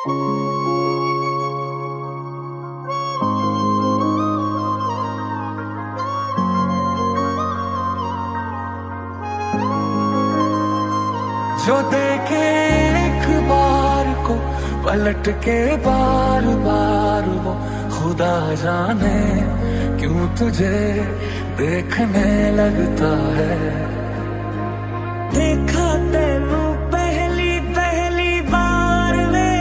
जो देखे एक बार को पलट के बार बार वो खुदा जाने क्यों तुझे देखने लगता है। देखा तेनू पहली पहली बार में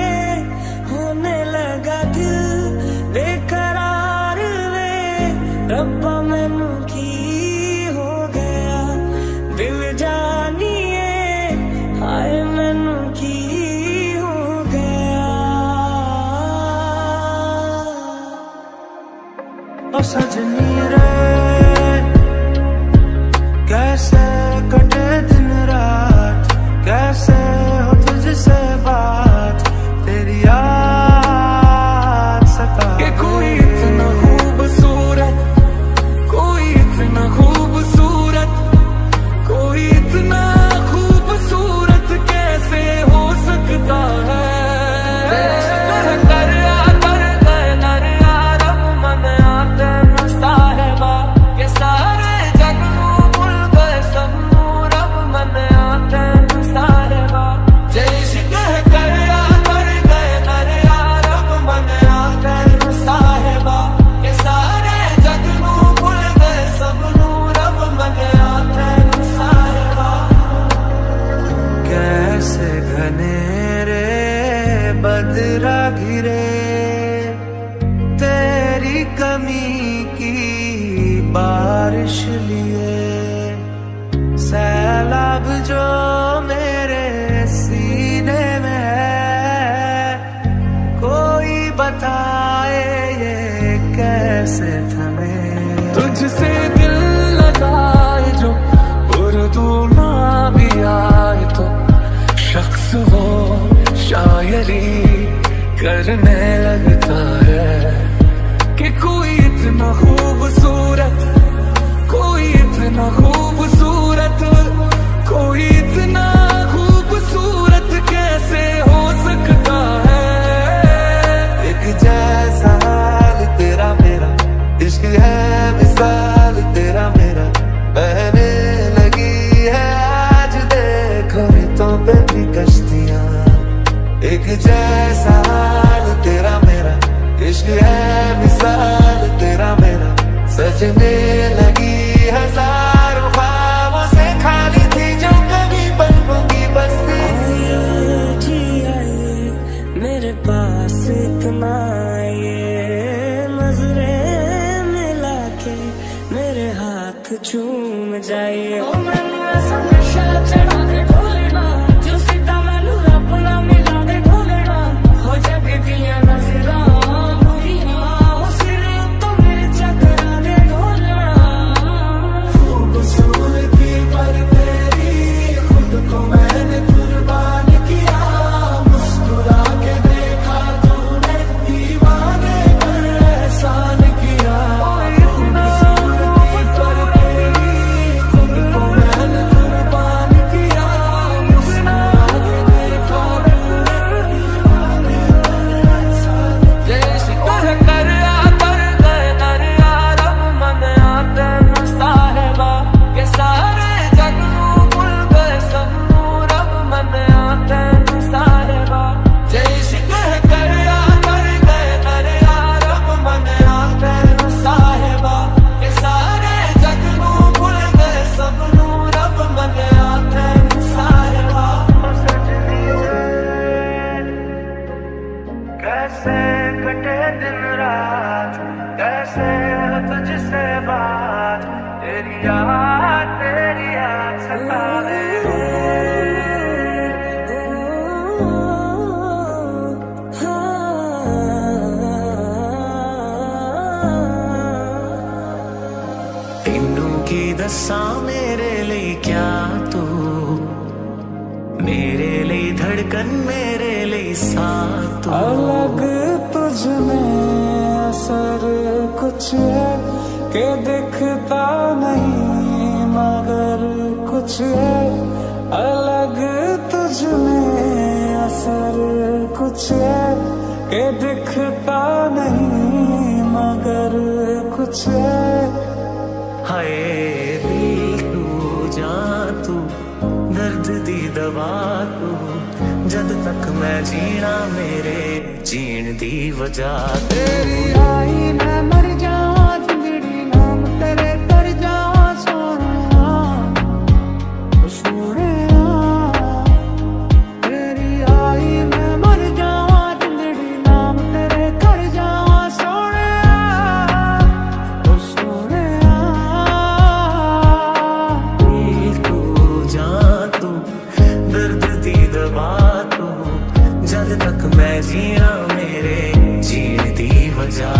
होने लगा दिल बेकरार में। रब्बा मैनू की हो गया दिल जानिए, हाय मैनू की हो गया। ओ सजनी रे कैसे कटे दिन रात, कैसे हो तुझसे बात, तेरी याद सता। कि कोई इतना खूबसूरत, कोई इतना खूबसूरत, कोई इतना खूबसूरत कैसे हो सकता है। बदरा घिरे तेरी कमी की बारिश लिए, सैलाब जो मेरे सीने में है, कोई बताए ये कैसे थमे। तुझसे दिल लगाए जो उर्दू ना भी आए तो शख्स वो शायरी करने लगता है। कि कोई इतना खूबसूरत, कोई इतना खूबसूरत, कोई इतना खूबसूरत कैसे हो सकता है। एक जैसा हाल तेरा मेरा, इश्क है मिसाल तेरा मेरा, बहने लगी है आज देखो रेतों पे भी कश्तियां। एक जैसा हाल तेरा मेरा, इश्क है मिसाल तेरा मेरा, सजने लगी हजारों ख्वाबों से खाली थी जो कभी पलकों की बस्ती। मेरे पास इतना ये नजरें मिला के मेरे हाथ चूम जाइए। कैसे कटे दिन रात, कैसे हो तुझसे बात, तेरी याद सतावे। तेनू की दसा मेरे लिए क्या तू, मेरे लिए धड़कन मेरे लिए साथ। अलग तुझ में असर कुछ है के दिखता नहीं मगर कुछ है, अलग तुझ में असर कुछ है कि दिखता नहीं मगर कुछ है। हाय दिल तू जान तू दर्द दी दवा तू जद तक मैं जीना मेरे जीण दी वजह तेरी आई मैं मर जावां जिंदड़ी नाम तेरे कर जावां सोहणिया सोहणिया। तेरी आई मैं मर जावां जिंदड़ी नाम तेरे कर जावां सोहणिया सोहणिया। दिल तू जान तू दर्द दी दवा तू जद तक मैं जीना मेरे जीण दी वजह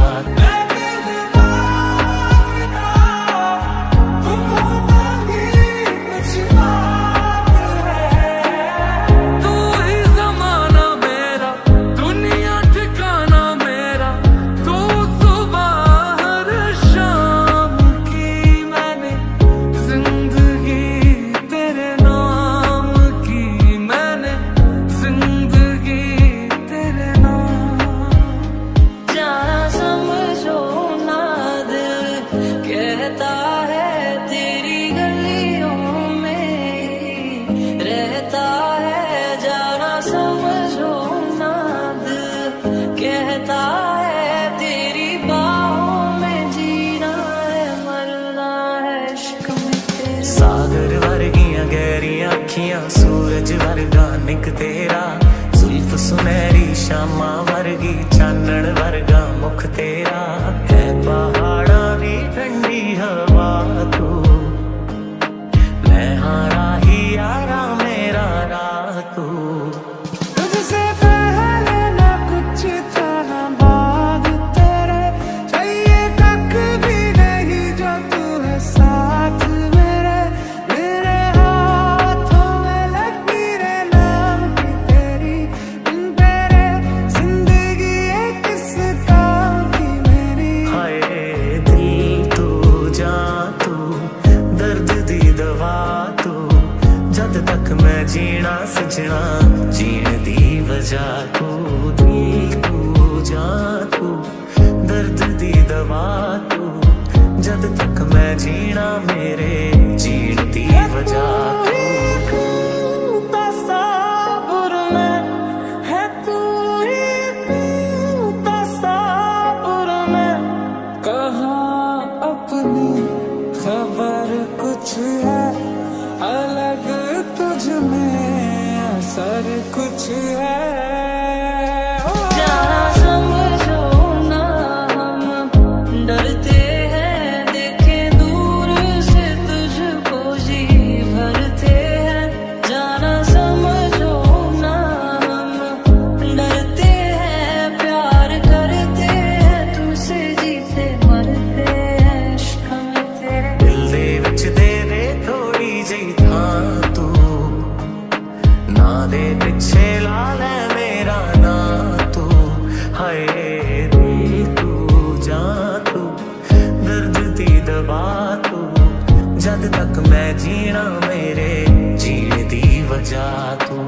सूरज वर्गा निक तेरा जुल्फ सुनहरी शामा वर्गी चानण वर्गा मुख तेरा है पहाड़ा दी ठंडी हवा तू मैं हाँ राही यारा मेरा राह तू। तुझसे पहले ना कुछ था ना बाद तेरे चाहिए कख भी नहीं जो तू है साथ मेरे मेरे हाथों में लकीरें नाम की तेरी तेरे जिंदगी एक किस काम की मेरी। हाय दिल तू जान तू दर्द दी दवा तू जद तक मैं जीना सजना जीण दी वजह तू। दिल तू जान तू दर्द दी दवा तू जद तक मैं जीना मेरे जीण दी वजह तू। तस्वुर में है तू ही तस्वुर में कहाँ अपनी खबर कुछ है अलग तुझ में असर कुछ है। जद तक मैं जीना मेरे जीण दी वजह तू।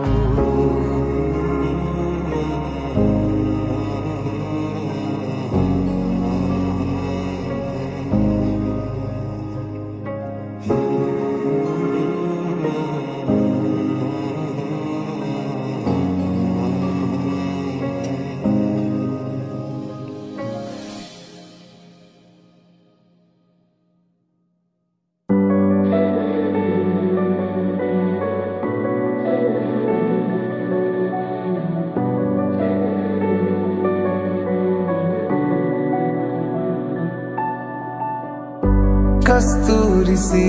कस्तूरी सी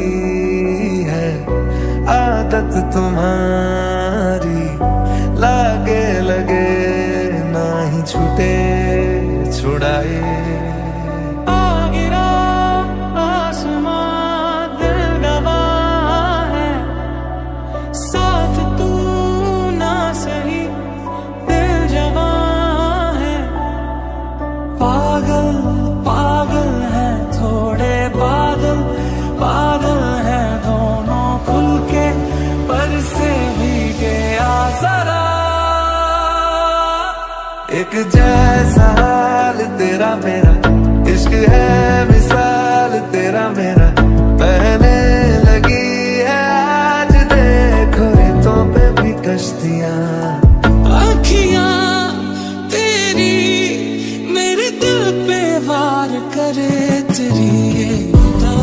है आदत तुम्हारी लागे लगे ना ही छूटे छुड़ाए। बादल है दोनों खुल के पर से भी एक जैसा हाल तेरा मेरा, इश्क है मिसाल तेरा मेरा, बहने लगी है आज देखो रेतों पे भी कश्तियां। आँखियाँ तेरी मेरे दिल पे वार करे, तेरी ये अदा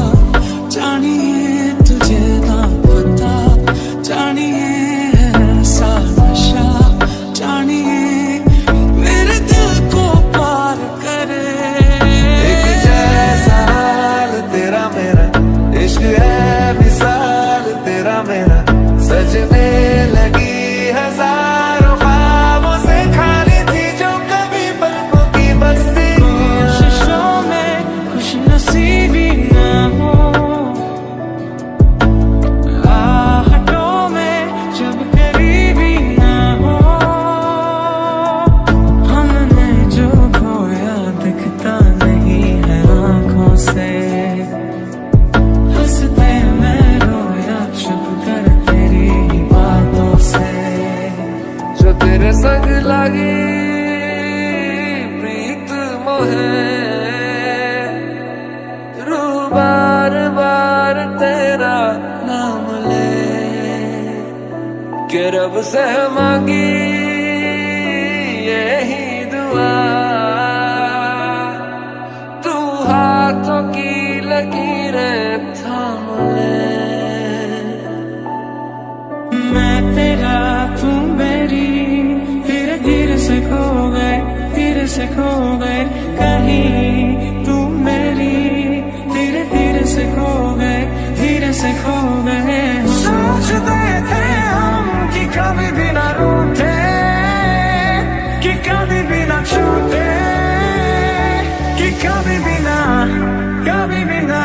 जानिए तुझे ना पता, जानिए ऐसा नशा, जानिए मेरे दिल को पार करे। एक जैसा हाल तेरा मेरा, इश्क है मिसाल तेरा मेरा, सजने लगी हजारों ख्वाबों से खाली थी जो कभी पलकों की बस्ती। कोशिशों में खुश नसीबी न हो, आहटों में जब करीबी न हो, हमने जो खोया दिखता नहीं है आँखों से, हंसते मैं रोया छुप कर तेरी ही बातों से। जो तेरे संग लगी प्रीत मोहे, रूह बार बार तेरा नाम ले, के रब से मांगी यही दुआ, तू हाथों की लकीरें थाम ले। मैं तेरा तू मेरी, धीरे धीरे से खो गए, धीरे से खो गए कहीं, तू मेरी धीरे धीरे से खो गए, धीरे से खो गए। सोचते थे हम कि कभी भी ना रूठे, कि कभी भी ना छूटे, कि कभी भी ना, कभी भी ना।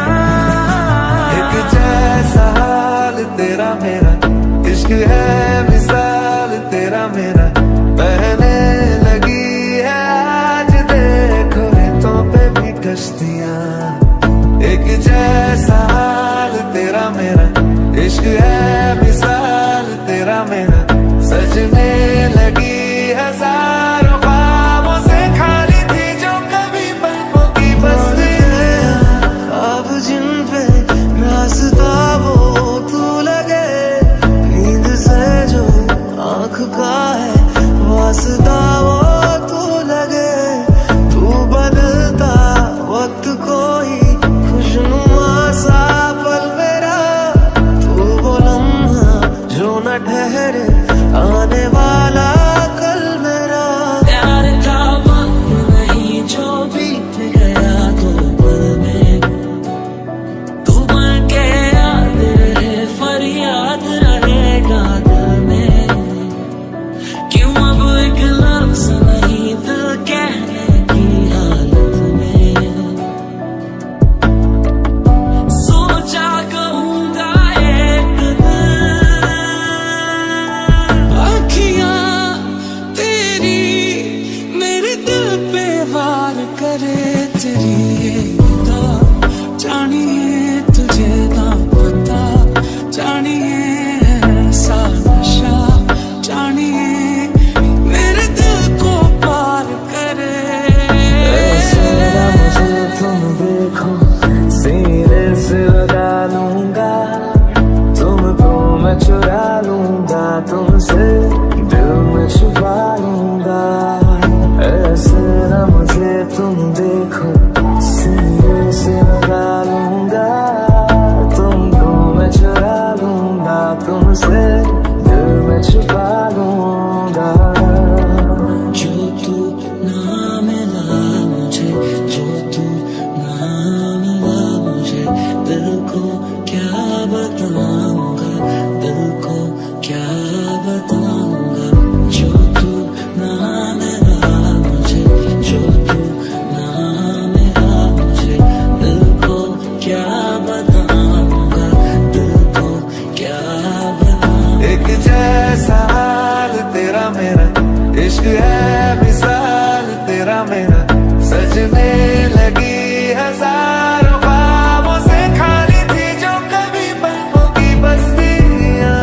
एक जैसा हाल तेरा मेरा, इश्क है मिसाल तेरा मेरा, बहने लगी है आज देखो रेतों पे भी कश्तियां। एक जैसा हाल तेरा मेरा, इश्क है मिसाल तेरा मेरा, सजने लगी हजारों ख्वाबों से खाली थी जो कभी पलकों की बस्ती। अब जिन पे रास्ता वो तू लगे, नींद से जो आँख का है वास्ता वो तू लगे, तू बदलता वक्त कोई खुशनुमा सा पल मेरा, तू वो लम्हा जो न ठहरे आने वाला कल मेरा। प्यार का वक्त नहीं जो बीत गया तो पल में, तू बन के याद रहे फरियाद रहेगा दिल में, क्यों अब एक लफ्ज़ नहीं दिल कहने की हालत में। सोचा कहूँगा एक दिन, आँखियाँ तेरी मेरे दिल पे वार करे, तेरी ये अदा जानिए तुझे ना पता, जानिए ऐसा नशा, जानिए मेरे दिल को पार करे। ऐसा मुझे तुम देखो, सीने से लगा लूंगा, तुमको मैं चुरा लूंगा, तुमसे दिल में छुपा लूंगा। ऐसे ना मुझे तुम देखो, सीने से लगा लूंगा, तुमको मैं चुरा लूंगा, तुमसे दिल में छुपा लूंगा। जो तू ना मिला मुझे, जो तू ना मिला मुझे, दिल को क्या बताऊंगा, दिल को क्या बताऊंगा। जो तू ना मिला मुझे, जो तू ना मिला मुझे, दिल को क्या बताऊंगा, दिल को क्या बताऊंगा। एक जैसा हाल तेरा मेरा, इश्क है मिसाल तेरा मेरा, सजने लगी हजारों ख्वाबों से खाली थी जो कभी पलकों की बस्तियां।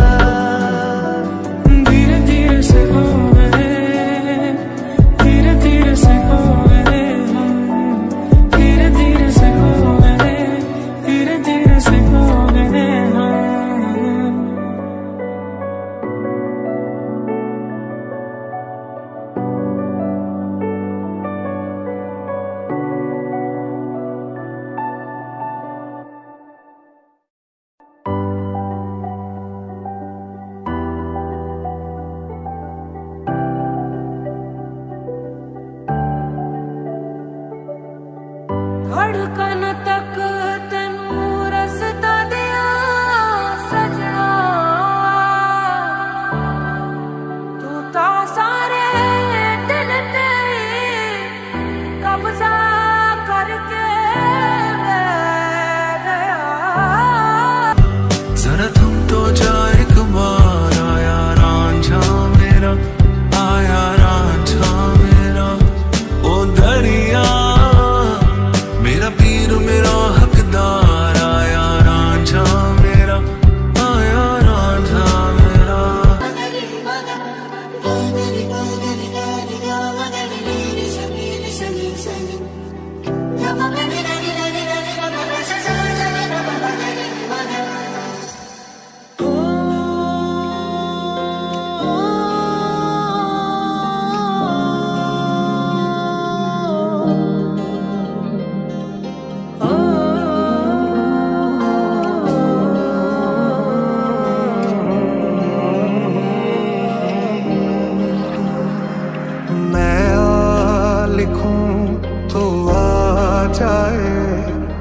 धीरे धीरे से खो गए, धीरे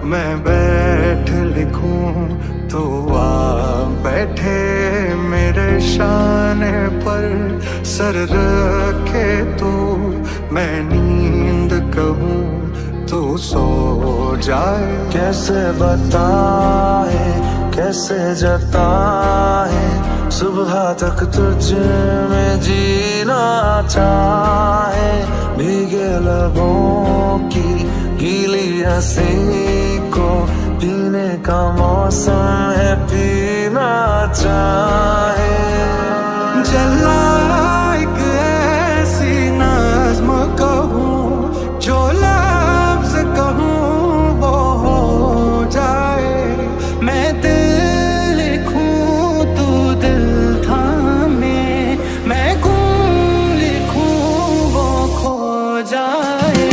मैं बैठ लिखूं तो आ बैठे मेरे शाने पर सर रखे तो मैं नींद कहूं तो सो जाए। कैसे बताए कैसे जताए सुबह तक तुझ में जीना चाहे। भीगे लबों की गीली हंसी को पीने का मौसम है पीना चाहे। जला एक ऐसी नज़्म कहूँ जो लफ्ज़ कहूँ वो हो जाए। मैं दिल लिखूँ तू दिल थामे, मैं गुम लिखूँ वो खो जाए।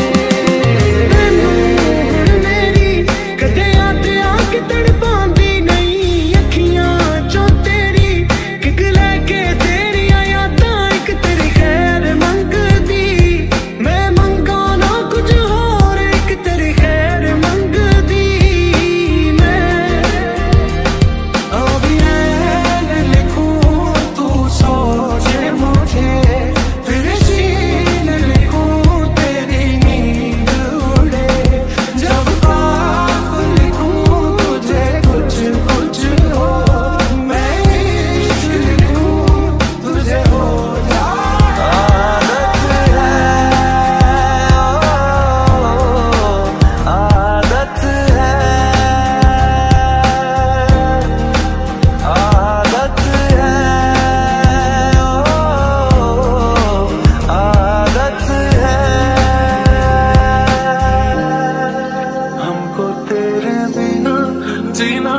जीना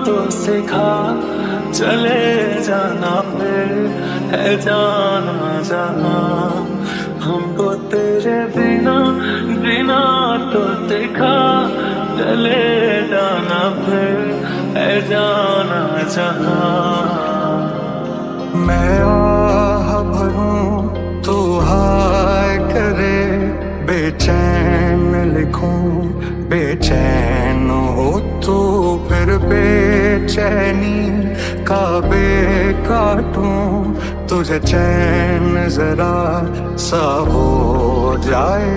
तो सिखा चले जाना फिर है जाना जहाँ। हमको तेरे बिना जीना तो सिखा चले जाना फिर है जाना जहाँ। मैं आह भरूं तो हाय करे बेचैन लिखूं बेचैन हो तो फिर बेचैनी का बे काटूं तुझे चैन जरा सा हो जाए।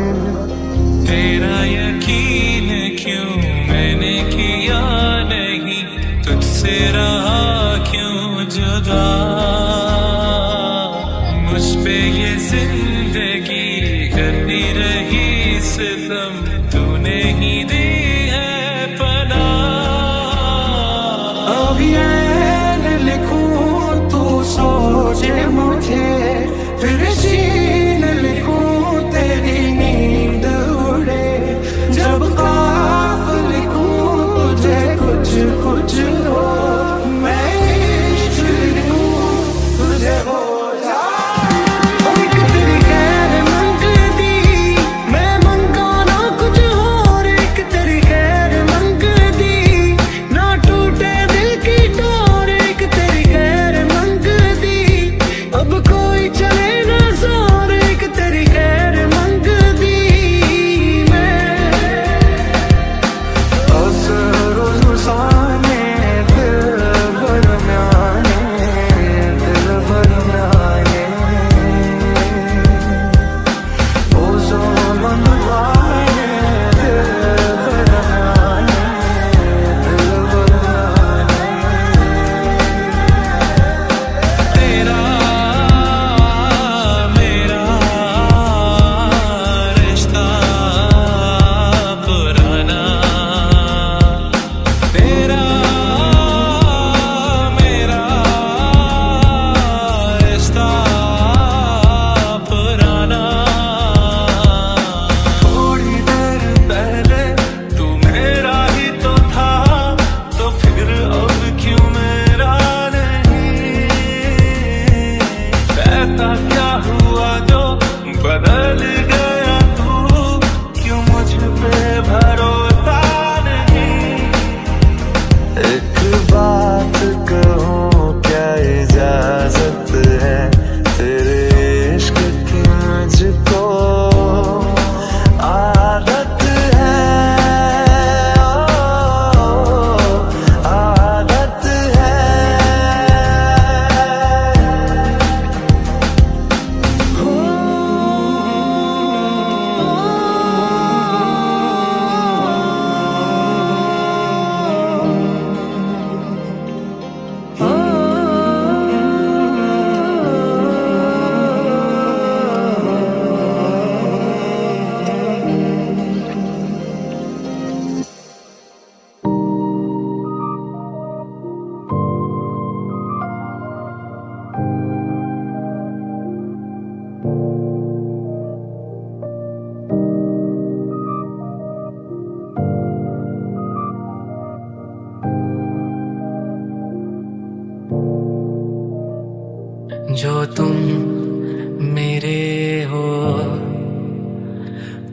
तेरा यकीन क्यों मैंने किया नहीं तुझसे रहा क्यों जुदा। मुझ पे ये जिंदगी करती रही सितम तूने ही दी है पना। अभी ऐन लिखूं तू सोचे मुझे फिर शीन लिखूं तेरी नींद उड़े। जब काफ लिखूं तुझे कुछ कुछ हो मैं इश्क लिखूं तुझे हो जाए। तेरी खैर मंगती मैं मंगाना कुछ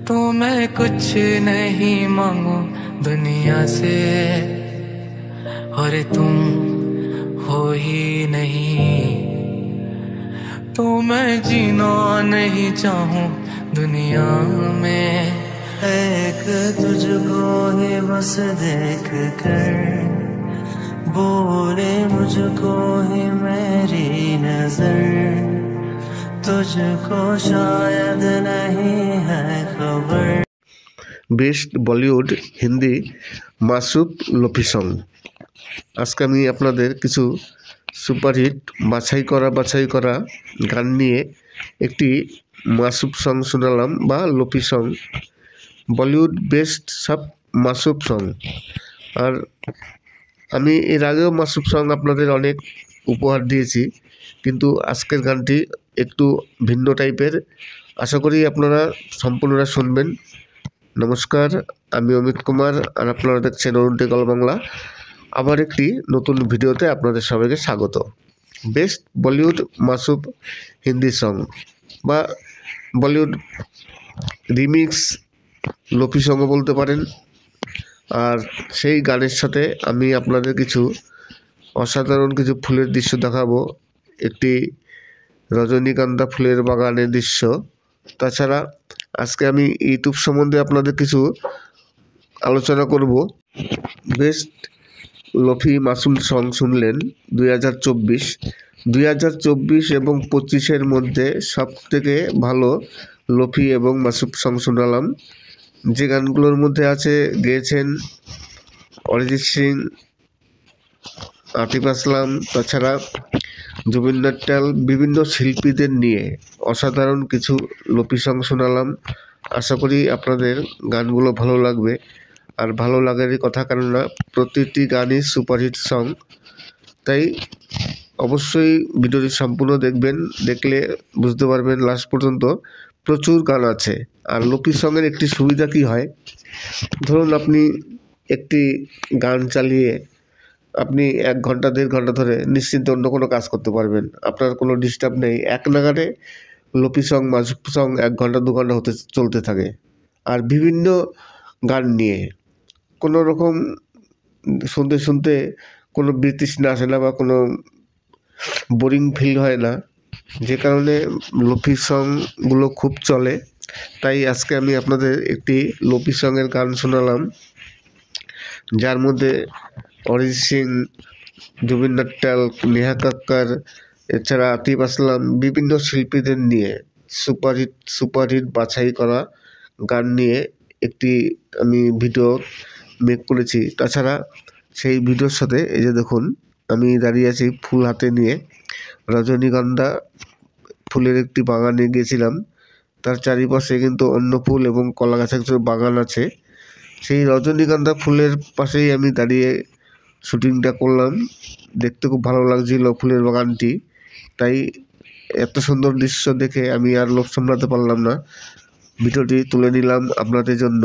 तो मैं कुछ नहीं मांगू दुनिया से, और तुम हो ही नहीं, तो मैं जीना नहीं चाहूं दुनिया में। एक तुझको ही बस देख कर बोले मुझको ही मेरी नजर, तुझको शायद नहीं है खबर। Best Bollywood Hindi Masud lo-fi song. আজকে আমি আপনাদের কিছু সুপারহিট বাছাই করা গান নিয়ে একটি মাসুদ সং শোনালাম, বা লোফি সং, বলিউড বেস্ট সব মাসুদ সং। আর আমি এর আগেও মাসুদ সং আপনাদের অনেক উপহার দিয়েছি, কিন্তু আজকের গানটি একটু ভিন্ন টাইপের। আশা করি আপনারা সম্পূর্ণটা শুনবেন। নমস্কার, আমি অমিত কুমার, আর আপনারা দেখছেন অরুণ টেকল বাংলা। আবার একটি নতুন ভিডিওতে আপনাদের সবাইকে স্বাগত। বেস্ট বলিউড মাসুদ হিন্দি সং বা বলিউড রিমিক্স লোফি সংও বলতে পারেন। আর সেই গানের সাথে আমি আপনাদের কিছু অসাধারণ কিছু ফুলের দৃশ্য দেখাবো, একটি রজনীগন্ধা ফুলের বাগানের দৃশ্য। তাছাড়া আজকে আমি ইউটিউব সম্বন্ধে আপনাদের কিছু আলোচনা করব। বেস্ট লোফি মাসুদ সং শুনলেন 2024 এবং 25-এর মধ্যে সবথেকে ভালো লোফি এবং মাসুদ সং শোনালাম। যে গানগুলোর মধ্যে আছে গেয়েছেন অরিজিৎ সিং, আতিফ আসলাম, তাছাড়া জুবিন নটিয়াল, বিভিন্ন শিল্পীদের নিয়ে অসাধারণ কিছু লোফি সং শোনালাম। আশা করি আপনাদের গানগুলো ভালো লাগবে। আর ভালো লাগারই কথা, কেননা প্রতিটি গানই সুপারহিট সং। তাই অবশ্যই ভিডিওটি সম্পূর্ণ দেখবেন, দেখলে বুঝতে পারবেন লাস্ট পর্যন্ত প্রচুর গান আছে। আর লোফি সঙের একটি সুবিধা কী হয়, ধরুন আপনি একটি গান চালিয়ে আপনি 1 ঘন্টা 1.5 ঘন্টা ধরে নিশ্চিন্তে অন্য কোনো কাজ করতে পারবেন, আপনার কোনো ডিস্টার্ব নেই। এক নাগাড়ে লোফি সং মাসুদ সং 1 ঘন্টা 2 ঘন্টা চলতে থাকে। আর বিভিন্ন গান নিয়ে কোনো রকম শুনতে কোনো বিতৃষ্ণা আসে না, বা কোনো বোরিং ফিল হয় না, যে কারণে লোফি সংগুলো খুব চলে। তাই আজকে আমি আপনাদের একটি লোফি সঙের গান শোনালাম, যার মধ্যে অরিজিৎ সিং, জুবিন নটিয়াল, নেহা কক্কর, এছাড়া আতিফ আসলাম, বিভিন্ন শিল্পীদের নিয়ে সুপারহিট বাছাই করা গান নিয়ে একটি আমি ভিডিও মেক করেছি। তাছাড়া সেই ভিডিওর সাথে এই যে দেখুন, আমি দাঁড়িয়ে আছি ফুল হাতে নিয়ে। রজনীগন্ধা ফুলের একটি বাগানে গিয়েছিলাম, তার চারিপাশে কিন্তু অন্য ফুল এবং কলা গাছের কিছু বাগান আছে। সেই রজনীগন্ধা ফুলের পাশেই আমি দাঁড়িয়ে শুটিংটা করলাম। দেখতে খুব ভালো লাগছিল ফুলের বাগানটি। তাই এত সুন্দর দৃশ্য দেখে আমি আর লোভ সামলাতে পারলাম না, ভিডিওটি তুলে নিলাম আপনাদের জন্য।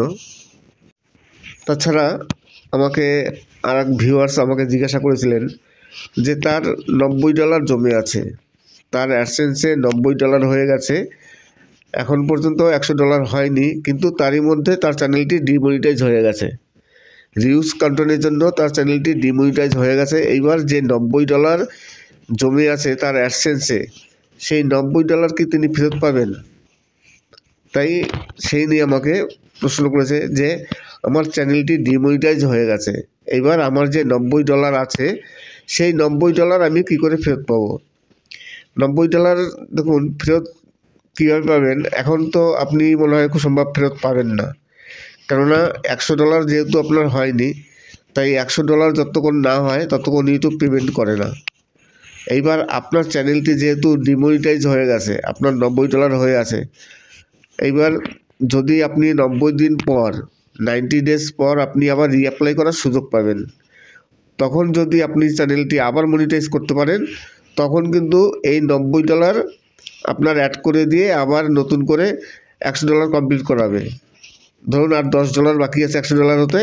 তাছাড়া আমাকে আর এক ভিউয়ার্স আমাকে জিজ্ঞাসা করেছিলেন যে তার $90 জমে আছে, তার অ্যাডসেন্সে $90 হয়ে গেছে, এখন পর্যন্ত $100 হয়নি, কিন্তু তারই মধ্যে তার চ্যানেলটি ডিমনিটাইজ হয়ে গেছে। রিউজ কন্টেন্টের জন্য তার চ্যানেলটি ডিমনিটাইজ হয়ে গেছে। এইবার যে $90 জমে আছে তার অ্যাডসেন্সে, সেই $90 কি তিনি ফেরত পাবেন? তাই সেই নিয়ে আমাকে প্রশ্ন করেছে যে আমার চ্যানেলটি ডিমনিটাইজ হয়ে গেছে, এইবার আমার যে $90 আছে সেই $90 আমি কি করে ফেরত পাবো? $90 দেখুন ফেরত কীভাবে পাবেন, এখন তো আপনি মনে হয় খুব সম্ভব ফেরত পাবেন না, কেননা $100 যেহেতু আপনার হয়নি, তাই $100 যতক্ষণ না হয় ততক্ষণ ইউটিউব পেমেন্ট করে না। এইবার আপনার চ্যানেলটি যেহেতু ডিমনিটাইজ হয়ে গেছে, আপনার $90 হয়ে আছে, এইবার যদি আপনি 90 দিন পর 90 ডেজ পর আপনি আবার রিঅ্যাপ্লাই করার সুযোগ পাবেন, তখন যদি আপনি চ্যানেলটি আবার মনিটাইজ করতে পারেন, তখন কিন্তু এই $90 আপনার অ্যাড করে দিয়ে আবার নতুন করে $100 কমপ্লিট করাবে। ধরুন আর $10 বাকি আছে $100 হতে,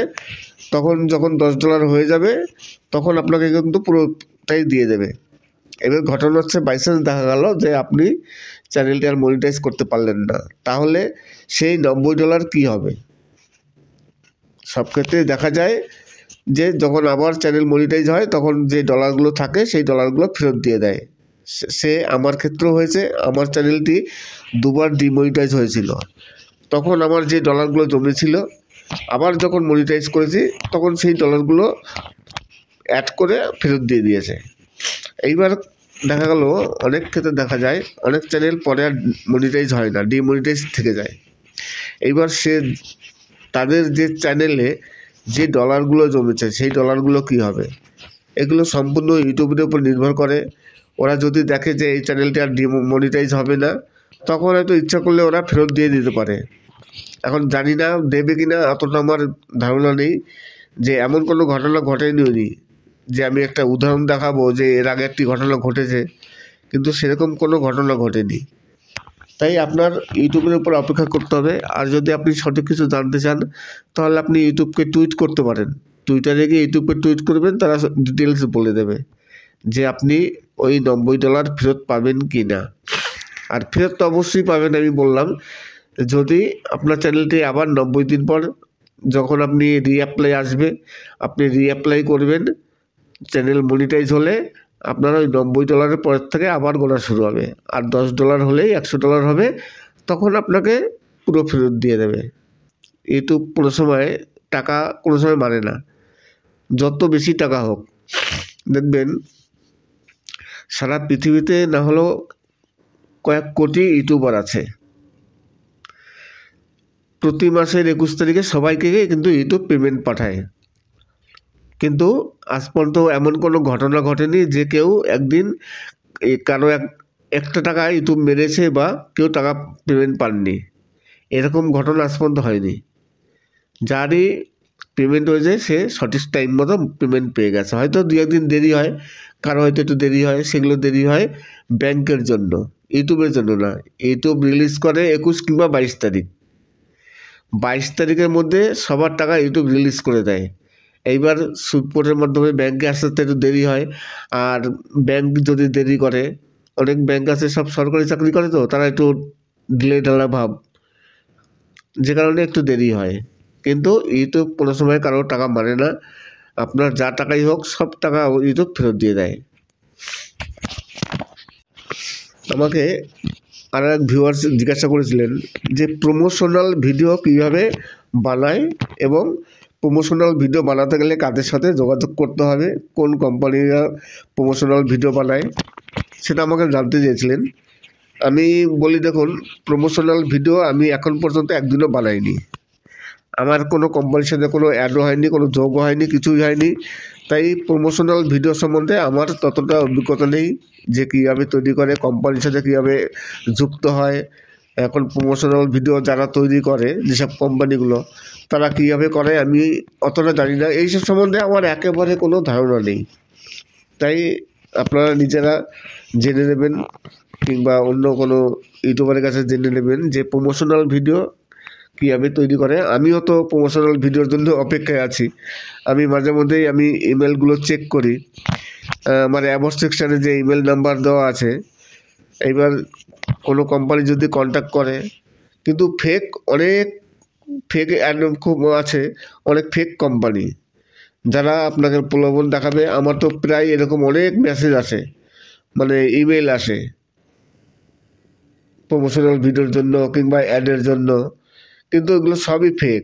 তখন যখন $10 হয়ে যাবে তখন আপনাকে কিন্তু পুরোটাই দিয়ে দেবে। এবার ঘটনা হচ্ছে বাই চান্স দেখা গেল যে আপনি চ্যানেলটি আর মনিটাইজ করতে পারলেন না, তাহলে সেই $90 কী হবে? সব ক্ষেত্রেই দেখা যায় যে যখন আবার চ্যানেল মনিটাইজ হয় তখন যে ডলারগুলো থাকে সেই ডলারগুলো ফেরত দিয়ে দেয়। সে আমার ক্ষেত্রেও হয়েছে, আমার চ্যানেলটি 2বার ডিমনিটাইজ হয়েছিল। তখন আমার যে ডলারগুলো জমেছিল আবার যখন মনিটাইজ করেছি তখন সেই ডলারগুলো অ্যাড করে ফেরত দিয়ে দিয়েছে। এইবার দেখা গেল অনেক ক্ষেত্রে দেখা যায় অনেক চ্যানেল পরে আর মনিটাইজ হয় না, ডিমনিটাইজ থেকে যায়। এইবার তাদের যে চ্যানেলে যে ডলারগুলো জমেছে সেই ডলারগুলো কী হবে? এগুলো সম্পূর্ণ ইউটিউবের উপর নির্ভর করে। ওরা যদি দেখে যে এই চ্যানেলটি আর ডিমনিটাইজ হবে না, তখন হয়তো ইচ্ছা করলে ওরা ফেরত দিয়ে দিতে পারে। এখন জানি না দেবে কি না, অতটা আমার ধারণা নেই। যে এমন কোনো ঘটনা ঘটেনি যে আমি একটা উদাহরণ দেখাবো যে এর আগে একটি ঘটনা ঘটেছে, কিন্তু সেরকম কোনো ঘটনা ঘটেনি। তাই আপনার ইউটিউবের উপর অপেক্ষা করতে হবে। আর যদি আপনি সঠিক কিছু জানতে চান তাহলে আপনি ইউটিউবকে টুইট করতে পারেন। টুইটারে গিয়ে ইউটিউবকে টুইট করবেন, তারা ডিটেলস বলে দেবে যে আপনি ওই $90 ফেরত পাবেন কি না। আর ফেরত তো অবশ্যই পাবেন, আমি বললাম, যদি আপনার চ্যানেলটি আবার 90 দিন পর যখন আপনি রিঅ্যাপ্লাই আসবে, আপনি রিঅ্যাপ্লাই করবেন। চ্যানেল মনিটাইজ হলে আপনার ওই $90 পরের থেকে আবার গোনা শুরু হবে। আর $10 হলেই $100 হবে, তখন আপনাকে পুরো ফেরত দিয়ে দেবে। ইউটিউব কোনো সময় টাকা কোনো সময় মানে না, যত বেশি টাকা হোক। দেখবেন সারা পৃথিবীতে না হলেও কয়েক কোটি ইউটিউবার আছে। প্রতি মাসের 21 তারিখে সবাইকে কিন্তু ইউটিউব পেমেন্ট পাঠায়, কিন্তু আজ পর্যন্ত এমন কোনো ঘটনা ঘটেনি যে কেউ একদিন কারো একটা টাকা ইউটিউব মেরেছে বা কেউ টাকা পেমেন্ট পাননি। এরকম ঘটনা আজ পর্যন্ত হয়নি। যারই পেমেন্ট হয়েছে সে সঠিক টাইম মতো পেমেন্ট পেয়ে গেছে। হয়তো 2-1 দিন দেরি হয়, কারো হয়তো একটু দেরি হয়, সেগুলো দেরি হয় ব্যাংকের জন্য, ইউটিউবের জন্য না। ইউটিউব রিলিজ করে 21 কিংবা 22 তারিখ। 22 তারিখের মধ্যে সবার টাকা ইউটিউব রিলিজ করে দেয়। এইবার সুইপোর্টের মাধ্যমে ব্যাংকে আসতে একটু দেরি হয়। আর ব্যাংক যদি দেরি করে, অনেক ব্যাংক আছে সব সরকারি চাকরি করে, তো তারা একটু ঢিলে ঢালা ভাব, যে কারণে একটু দেরি হয়। কিন্তু ইউটিউব কোনো সময় কারো টাকা মানে না। আপনার যা টাকাই হোক সব টাকা ইউটিউব ফেরত দিয়ে দেয়। আমাকে আর এক ভিউয়ার্স জিজ্ঞাসা করেছিলেন যে প্রমোশনাল ভিডিও কীভাবে বানায় এবং প্রমোশনাল ভিডিও বানাতে গেলে কাদের সাথে যোগাযোগ করতে হবে, কোন কোম্পানিরা প্রমোশনাল ভিডিও বানায়, সেটা আমাকে জানতে চেয়েছিলেন। আমি বলি, দেখুন, প্রমোশনাল ভিডিও আমি এখন পর্যন্ত একদিনও বানাইনি। আমার কোনো কোম্পানির সাথে কোনো অ্যাডও হয়নি, কোনো যোগও হয়নি, কিছুই হয়নি। তাই প্রমোশনাল ভিডিও সম্বন্ধে আমার ততটা অভিজ্ঞতা নেই যে কীভাবে তৈরি করে, কোম্পানির সাথে কীভাবে যুক্ত হয়। এখন প্রমোশনাল ভিডিও যারা তৈরি করে, যেসব কোম্পানিগুলো, তারা কীভাবে করে আমি অতটা জানি না। এইসব সম্বন্ধে আমার একেবারে কোনো ধারণা নেই। তাই আপনারা নিজেরা জেনে নেবেন কিংবা অন্য কোনো ইউটিউবারের কাছে জেনে নেবেন যে প্রমোশনাল ভিডিও কীভাবে তৈরি করে। আমিও তো প্রমোশনাল ভিডিওর জন্য অপেক্ষায় আছি। আমি মাঝে মধ্যেই ইমেলগুলো চেক করি। আমার অ্যাবাউট সেকশানে যে ইমেল নাম্বার দেওয়া আছে, এইবার কোনো কোম্পানি যদি কন্ট্যাক্ট করে, কিন্তু অনেক ফেক অ্যাড খুব আছে, অনেক ফেক কোম্পানি যারা আপনাকে প্রলোভন দেখাবে। আমার তো প্রায় এরকম অনেক মেসেজ আসে, মানে ইমেল আসে প্রমোশনাল ভিডিওর জন্য কিংবা অ্যাডের জন্য, কিন্তু এগুলো সবই ফেক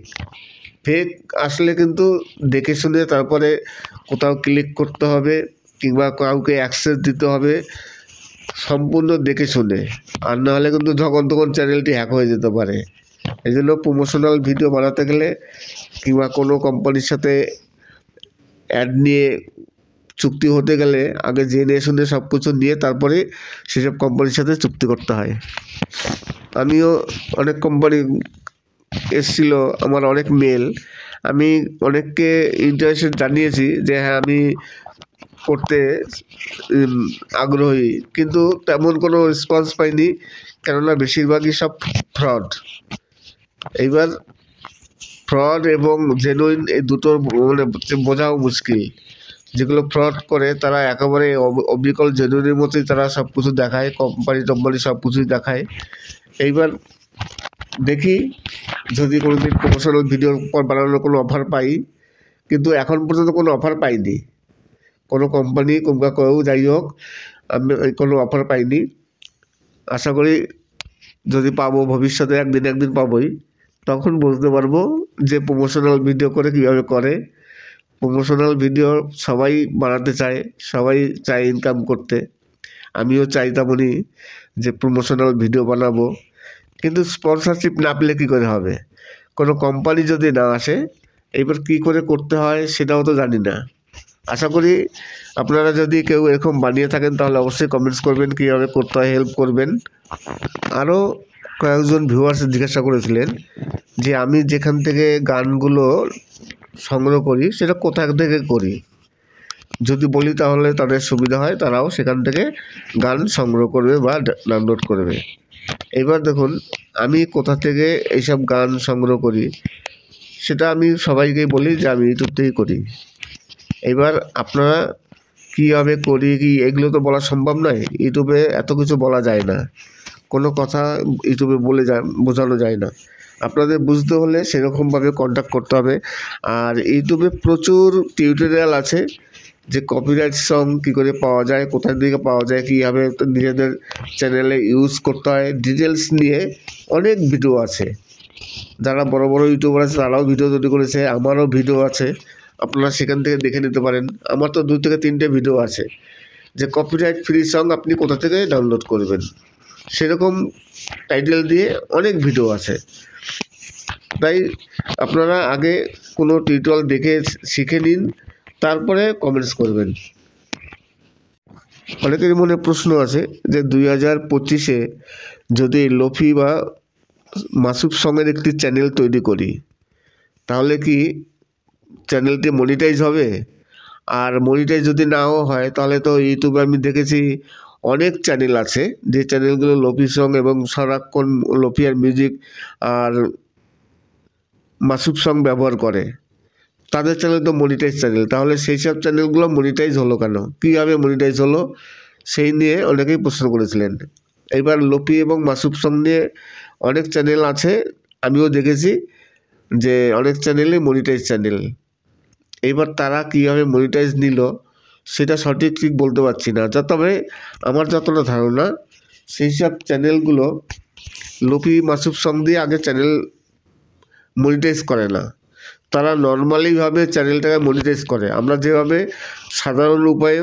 আসলে কিন্তু দেখে শুনে তারপরে কোথাও ক্লিক করতে হবে কিংবা কাউকে অ্যাক্সেস দিতে হবে, সম্পূর্ণ দেখে শুনে। আর না হলে কিন্তু যখন তখন চ্যানেলটি হ্যাক হয়ে যেতে পারে। এই জন্য প্রমোশনাল ভিডিও বানাতে গেলে কিংবা কোনো কোম্পানির সাথে অ্যাড নিয়ে চুক্তি হতে গেলে আগে জেনে শুনে সব কিছু নিয়ে তারপরে সেসব কোম্পানির সাথে চুক্তি করতে হয়। আমিও অনেক কোম্পানি এসেছিল, আমার অনেক মেল, আমি অনেককে ইন্টারেস্টেড জানিয়েছি যে হ্যাঁ আমি করতে আগ্রহী, কিন্তু তেমন কোনো রেসপন্স পাইনি, কেননা বেশিরভাগই সব ফ্রড। এইবার ফ্রড এবং জেনুইন এই দুটোর মানে বোঝাও মুশকিল। যেগুলো ফ্রড করে তারা একেবারে অবিকল জেনুইনের মতোই তারা সব কিছু দেখায়, কোম্পানি সব কিছুই দেখায়। এইবার দেখি যদি কোনোদিন প্রমোশনাল ভিডিওর পর বানানোর কোনো অফার পাই, কিন্তু এখন পর্যন্ত কোনো অফার পাইনি, কোনো কোম্পানি কিংবা কেউ যাই হোক আমি কোনো অফার পাইনি। আশা করি যদি পাবো ভবিষ্যতে একদিন পাবোই, তখন বুঝতে পারবো যে প্রমোশনাল ভিডিও করে কীভাবে করে। প্রমোশনাল ভিডিও সবাই বানাতে চায়, সবাই চায় ইনকাম করতে, আমিও চাই তেমনই যে প্রমোশনাল ভিডিও বানাবো, কিন্তু স্পন্সরশিপ না পেলে কী করে হবে, কোনো কোম্পানি যদি না আসে এবার কী করে করতে হয় সেটাও তো জানি না। আশা করি আপনারা যদি কেউ এরকম বানিয়ে থাকেন তাহলে অবশ্যই কমেন্টস করবেন, কীভাবে করতে হয় হেল্প করবেন। আরও কয়েকজন ভিউয়ার্স জিজ্ঞাসা করেছিলেন যে আমি যেখান থেকে গানগুলো সংগ্রহ করি সেটা কোথা থেকে করি, যদি বলি তাহলে তাদের সুবিধা হয়, তারাও সেখান থেকে গান সংগ্রহ করবে বা ডাউনলোড করবে। এবার দেখুন আমি কোথা থেকে এইসব গান সংগ্রহ করি সেটা আমি সবাইকেই বলি যে আমি ইউটিউব থেকেই করি। এবার আপনারা কীভাবে করি কি এগুলো তো বলা সম্ভব নয়, ইউটিউবে এত কিছু বলা যায় না, কোনো কথা ইউটিউবে বোঝানো যায় না। আপনাদের বুঝতে হলে সেরকমভাবে কন্ট্যাক্ট করতে হবে। আর ইউটিউবে প্রচুর টিউটোরিয়াল আছে যে কপিরাইট সং কী করে পাওয়া যায়, কোথার দিকে পাওয়া যায়, কীভাবে নিজেদের চ্যানেলে ইউজ করতে হয়, ডিটেলস নিয়ে অনেক ভিডিও আছে। যারা বড় বড় ইউটিউবার আছে তারাও ভিডিও তৈরি করেছে, আমারও ভিডিও আছে, আপনারা সেখান থেকে দেখে নিতে পারেন। আমার তো 2 থেকে 3টে ভিডিও আছে যে কপিরাইট ফ্রি সং আপনি কোথা থেকে ডাউনলোড করবেন, সেরকম টাইটেল দিয়ে অনেক ভিডিও আছে। তাই আপনারা আগে কোনো টিউটোরিয়াল দেখে শিখে নিন, তারপরে কমেন্টস করবেন। অনেকেরই মনে প্রশ্ন আছে যে 2025-এ যদি লোফি বা মাসুব সঙের একটি চ্যানেল তৈরি করি তাহলে কি চ্যানেলটি মনিটাইজ হবে? আর মনিটাইজ যদি নাও হয় তাহলে তো ইউটিউবে আমি দেখেছি অনেক চ্যানেল আছে যে চ্যানেলগুলো লোফি সং এবং সারাক্ষণ লোফি আর মিউজিক আর মাসুব সং ব্যবহার করে, তাদের চ্যানেল তো মনিটাইজ চ্যানেল, তাহলে সেই সব চ্যানেলগুলো মনিটাইজ হলো কেন, কীভাবে মনিটাইজ হলো সেই নিয়ে অনেকেই প্রশ্ন করেছিলেন। এইবার লোফি এবং মাসুব সং নিয়ে অনেক চ্যানেল আছে, আমিও দেখেছি যে অনেক চ্যানেলই মনিটাইজ চ্যানেল। এইবার তারা কীভাবে মনিটাইজ নিল সেটা ঠিক বলতে পারছি না, তবে আমার যতটা ধারণা সেই সব চ্যানেলগুলো লোফি মাসুব সং দিয়ে আগে চ্যানেল মনিটাইজ করে না, তারা নর্মালিভাবে চ্যানেলটাকে মনিটাইজ করে। আমরা যেভাবে সাধারণ উপায়ে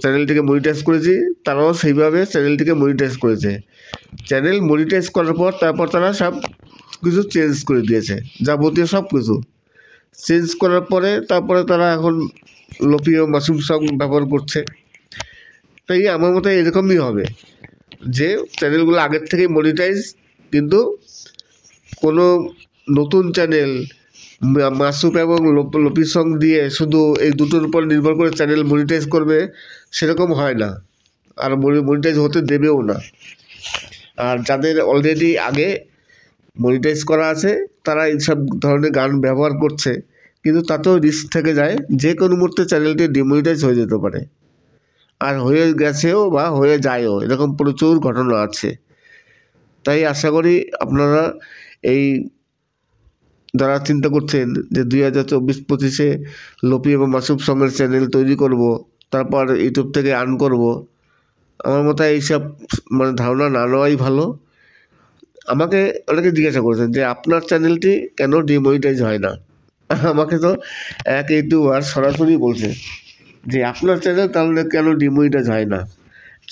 চ্যানেলটিকে মনিটাইজ করেছি তারাও সেইভাবে চ্যানেলটিকে মনিটাইজ করেছে। চ্যানেল মনিটাইজ করার পর তারপর তারা সব কিছু চেঞ্জ করে দিয়েছে, যাবতীয় সব কিছু চেঞ্জ করার পরে তারপরে তারা এখন লোফি ও মাসুব সং ব্যবহার করছে। তাই আমার মতে এরকমই হবে যে চ্যানেলগুলো আগের থেকেই মনিটাইজ, কিন্তু কোনো নতুন চ্যানেল মাসুব এবং লোফি সং দিয়ে শুধু এই দুটোর উপর নির্ভর করে চ্যানেল মনিটাইজ করবে সেরকম হয় না, আর মনিটাইজ হতে দেবেও না। আর যাদের অলরেডি আগে মনিটাইজ করা আছে তারা এইসব ধরনের গান ব্যবহার করছে, কিন্তু তাতেও রিস্ক থেকে যায় যে কোনো মুহূর্তে চ্যানেলটি ডিমনিটাইজ হয়ে যেতে পারে, আর হয়ে গেছেও বা হয়ে যায়ও, এরকম প্রচুর ঘটনা আছে। তাই আশা করি আপনারা এই যারা চিন্তা করছেন যে 2024-25-এ লোফি এবং মাসুব সঙের চ্যানেল তৈরি করব, তারপর ইউটিউব থেকে আর্ন করব, আমার মতে এইসব ধারণা না নেওয়াই ভালো। আমাকে অনেকে জিজ্ঞাসা করেছেন যে আপনার চ্যানেলটি কেন ডিমনিটাইজ হয় না। আমাকে তো এক ইউটিউবার সরাসরি বলছে যে আপনার চ্যানেল তাহলে কেন ডিমনিটাইজ হয় না,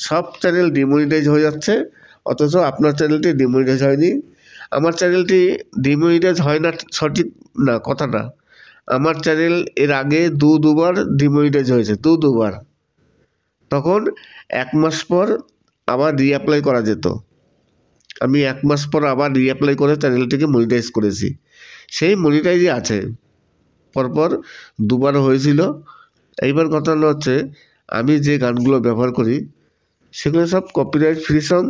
সব চ্যানেল ডিমনিটাইজ হয়ে যাচ্ছে অথচ আপনার চ্যানেলটি ডিমনিটাইজ হয়নি। আমার চ্যানেলটি ডিমনিটাইজ হয় না সঠিক না, কথা না, আমার চ্যানেল এর আগে দুবার ডিমনিটাইজ হয়েছে, দুবার। তখন 1 মাস পর আবার রিঅ্যাপ্লাই করা যেত, আমি 1 মাস পর আবার রিঅ্যাপ্লাই করে চ্যানেলটিকে মনিটাইজ করেছি, সেই মনিটাইজই আছে, পরপর 2বার হয়েছিল। এইবার কথা হচ্ছে আমি যে গানগুলো ব্যবহার করি সেগুলো সব কপিরাইট ফ্রি সং,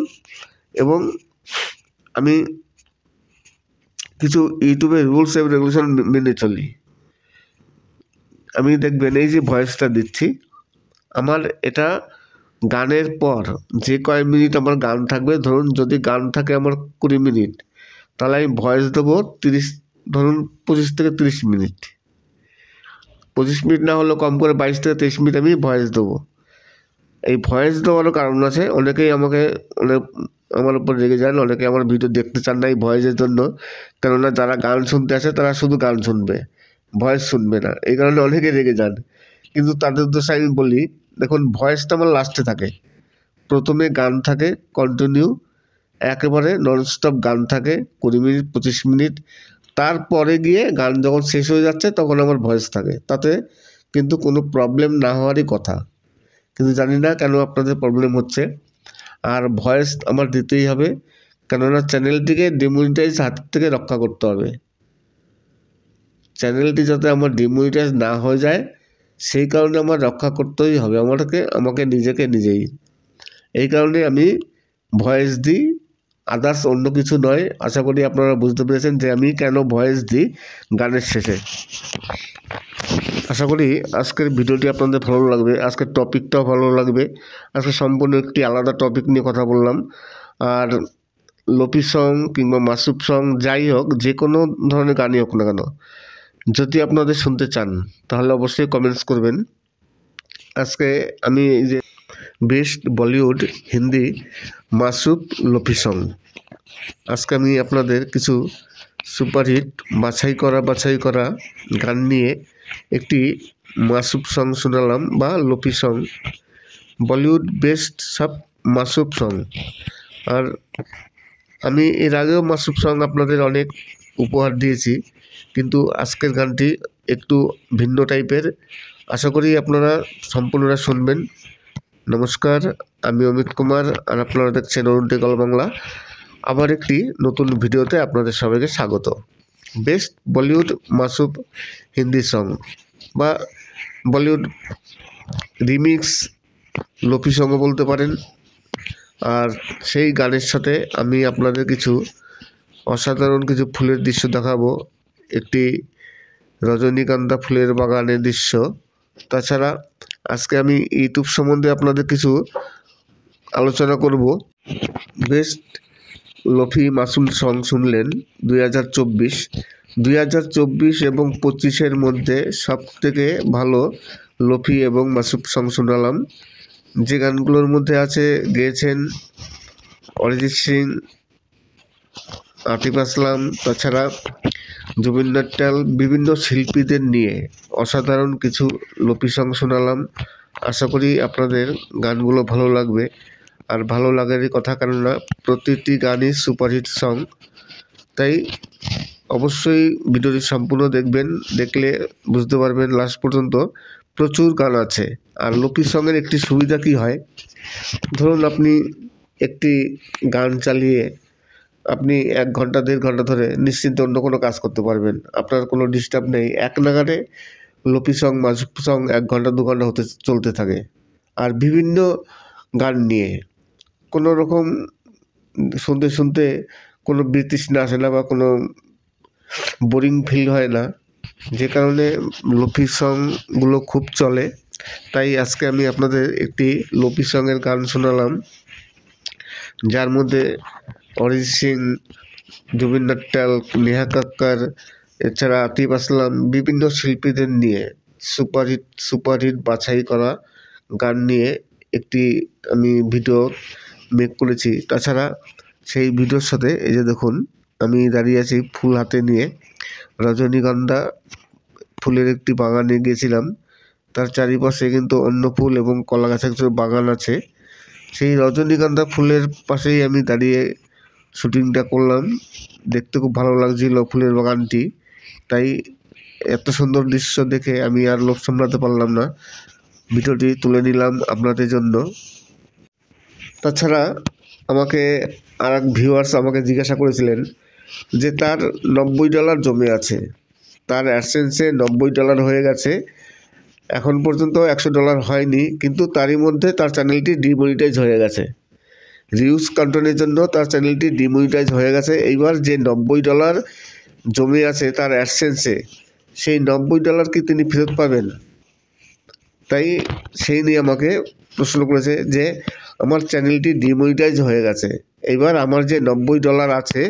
এবং আমি কিছু ইউটিউবের রুলস এবং রেগুলেশন মেনে চলি। আমি দেখবেন এই যে ভয়েসটা দিচ্ছি, আমার এটা গানের পর যে কয় মিনিট আমার গান থাকবে, ধরুন যদি গান থাকে আমার 20 মিনিট, তাহলে আমি ভয়েস দেবো 25 থেকে 30 মিনিট। 25 মিনিট না হলেও কম করে 22 থেকে 23 মিনিট আমি ভয়েস দেবো। এই ভয়েস দেওয়ারও কারণ আছে, অনেকেই আমার উপর রেগে যান, অনেকে আমার ভিডিও দেখতে চান না এই ভয়েসের জন্য। কেননা যারা গান শুনতে আসে তারা শুধু গান শুনবে, ভয়েস শুনবে না, এই কারণে অনেকে রেগে যান। কিন্তু তাদের উদ্দেশ্যে আমি বলি, দেখুন ভয়েসটা আমার লাস্টে থাকে, প্রথমে গান থাকে কন্টিনিউ, একেবারে ননস্টপ গান থাকে 20 মিনিট 25 মিনিট, তারপরে গিয়ে গান যখন শেষ হয়ে যাচ্ছে তখন আমার ভয়েস থাকে। তাতে কিন্তু কোনো প্রবলেম না হওয়ারই কথা, কিন্তু জানি না কেন আপনাদের প্রবলেম হচ্ছে। আর ভয়েস আমার দিতেই হবে, কেননা চ্যানেলটিকে ডিমনিটাইজ হাত থেকে রক্ষা করতে হবে। চ্যানেলটি যাতে আমার ডিমনিটাইজ না হয়ে যায় সেই কারণে আমার রক্ষা করতেই হবে আমাকে নিজেই। এই কারণে আমি ভয়েস দিই, আদার্স অন্য কিছু নয়। আশা করি আপনারা বুঝতে পেরেছেন যে আমি কেন ভয়েস দিই গানের শেষে। আশা করি আজকের ভিডিওটি আপনাদের ভালো লাগবে, আজকের টপিকটাও ভালো লাগবে। আজকে সম্পূর্ণ একটি আলাদা টপিক নিয়ে কথা বললাম। আর লোপি সং কিংবা মাসুব সং যাই হোক, যে কোনো ধরনের গানই হোক না কেন, যদি আপনাদের শুনতে চান তাহলে অবশ্যই কমেন্টস করবেন। আজকে আমি এই যে বেস্ট বলিউড হিন্দি মাসুব লোপি সং, আজকে আমি আপনাদের কিছু সুপারহিট বাছাই করা গান নিয়ে একটি মাসুব সং শোনালাম, বা লোপি সং, বলিউড বেস্ট সব মাসুব সং। আর আমি এর আগেও মাসুব সং আপনাদের অনেক উপহার দিয়েছি, কিন্তু আজকের গানটি একটু ভিন্ন টাইপের। আশা করি আপনারা সম্পূর্ণটা শুনবেন। নমস্কার, আমি অমিত কুমার, আর আপনারা দেখছেন অরুণ টেকল বাংলা। আবার একটি নতুন ভিডিওতে আপনাদের সবাইকে স্বাগত। বেস্ট বলিউড মাসুব হিন্দি সং বা বলিউড রিমিক্স লোপি সংও বলতে পারেন। আর সেই গানের সাথে আমি আপনাদের কিছু অসাধারণ কিছু ফুলের দৃশ্য দেখাবো, একটি রজনীগন্ধা ফুলের বাগানের দৃশ্য। তাছাড়া আজকে আমি ইউটিউব সম্বন্ধে আপনাদের কিছু আলোচনা করব। বেস্ট লোপি মাসুম সং শুনলেন 2024 এবং 25-এর মধ্যে সব থেকে ভালো লোপি এবং মাসুব সং শোনালাম। যে গানগুলোর মধ্যে গেয়েছেন অরিজিৎ সিং, আতিফ আসলাম, তাছাড়া জুবিন নটিয়াল, বিভিন্ন শিল্পীদের নিয়ে অসাধারণ কিছু লোপি সং শোনালাম। আশা করি আপনাদের গানগুলো ভালো লাগবে। আর ভালো লাগারই কথা, কেননা প্রতিটি গানই সুপারহিট সং। তাই অবশ্যই ভিডিওটি সম্পূর্ণ দেখবেন, দেখলে বুঝতে পারবেন লাস্ট পর্যন্ত প্রচুর গান আছে। আর লোপি সঙের একটি সুবিধা কী হয়, ধরুন আপনি একটি গান চালিয়ে আপনি 1 ঘন্টা 1.5 ঘন্টা ধরে নিশ্চিন্তে অন্য কোনো কাজ করতে পারবেন, আপনার কোনো ডিস্টার্ব নেই। এক নাগাড়ে লোপি সং মাসুব সং 1 ঘন্টা 2 ঘন্টা চলতে থাকে। আর বিভিন্ন গান নিয়ে কোনো রকম শুনতে কোনো বিতৃষ্ণা আসে না, বা কোনো বোরিং ফিল হয় না, যে কারণে লোপি সংগুলো খুব চলে। তাই আজকে আমি আপনাদের একটি লোপি সংয়ের গান শোনালাম, যার মধ্যে অরিজিৎ সিং, জুবিন নটিয়াল, নেহা কক্কর, এছাড়া আতিফ আসলাম, বিভিন্ন শিল্পীদের নিয়ে সুপারহিট বাছাই করা গান নিয়ে একটি আমি ভিডিও মেক করেছি। তাছাড়া সেই ভিডিওর সাথে এই যে দেখুন আমি দাঁড়িয়ে আছি ফুল হাতে নিয়ে, রজনীগন্ধা ফুলের একটি বাগানে গিয়েছিলাম। তার চারিপাশে কিন্তু অন্য ফুল এবং কলা গাছের কিছু বাগান আছে। সেই রজনীগন্ধা ফুলের পাশেই আমি দাঁড়িয়ে শুটিংটা করলাম। দেখতে খুব ভালো লাগছিল ফুলের বাগানটি, তাই এত সুন্দর দৃশ্য দেখে আমি আর লোভ সামলাতে পারলাম না, ভিডিওটি তুলে নিলাম আপনাদের জন্য। তাছাড়া আমাকে আর এক ভিউয়ার্স আমাকে জিজ্ঞাসা করেছিলেন যে তার $90 জমে আছে, তার অ্যাডসেন্সে $90 হয়ে গেছে, এখন পর্যন্ত $100 হয়নি, কিন্তু তারই মধ্যে তার চ্যানেলটি ডিমনিটাইজ হয়ে গেছে। রিউজ কন্টেন্টের জন্য তার চ্যানেলটি ডিমনিটাইজ হয়ে গেছে। এইবার যে $90 জমে আছে তার অ্যাডসেন্সে, সেই $90 কি তিনি ফেরত পাবেন? তাই সেই নিয়ে আমাকে প্রশ্ন করেছে যে আমার চ্যানেলটি ডিমনিটাইজ হয়ে গেছে, এবার আমার যে $90 আছে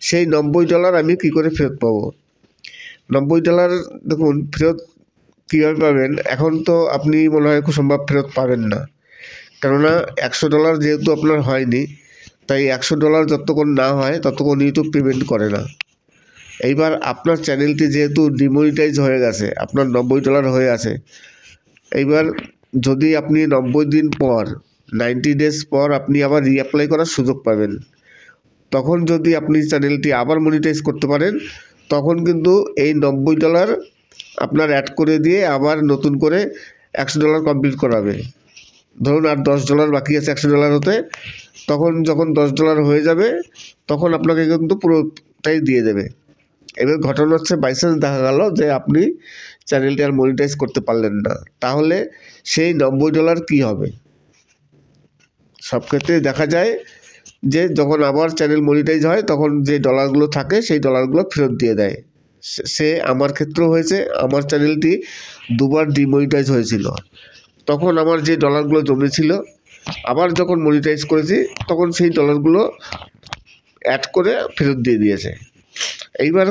সেই $90 আমি কি করে ফেরত পাবো? $90 দেখুন ফেরত কীভাবে পাবেন, এখন তো আপনি মনে হয় খুব সম্ভব ফেরত পাবেন না, কেননা $100 যেহেতু আপনার হয়নি, তাই $100 যতক্ষণ না হয় ততক্ষণ ইউটিউব পেমেন্ট করে না। এইবার আপনার চ্যানেলটি যেহেতু ডিমনিটাইজ হয়ে গেছে, আপনার $90 হয়ে আছে, এইবার যদি আপনি 90 দিন পর 90 ডেজ পর আপনি আবার রিঅ্যাপ্লাই করার সুযোগ পাবেন, তখন যদি আপনি চ্যানেলটি আবার মনিটাইজ করতে পারেন, তখন কিন্তু এই $90 আপনার অ্যাড করে দিয়ে আবার নতুন করে $100 কমপ্লিট করাবে। ধরুন আর $10 বাকি আছে $100 হতে, তখন যখন $10 হয়ে যাবে তখন আপনাকে কিন্তু পুরোটাই দিয়ে দেবে। এবার ঘটনা হচ্ছে বাই চান্স দেখা গেল যে আপনি চ্যানেলটি আর মনিটাইজ করতে পারলেন না, তাহলে সেই $90 কী হবে? সব ক্ষেত্রে দেখা যায় যে যখন আবার চ্যানেল মনিটাইজ হয় তখন যে ডলারগুলো থাকে সেই ডলারগুলো ফেরত দিয়ে দেয়। সে আমার ক্ষেত্রেও হয়েছে, আমার চ্যানেলটি দুবার ডিমনিটাইজ হয়েছিল, তখন আমার যে ডলারগুলো জমেছিল আবার যখন মনিটাইজ করেছি তখন সেই ডলারগুলো অ্যাড করে ফেরত দিয়ে দিয়েছে। এইবার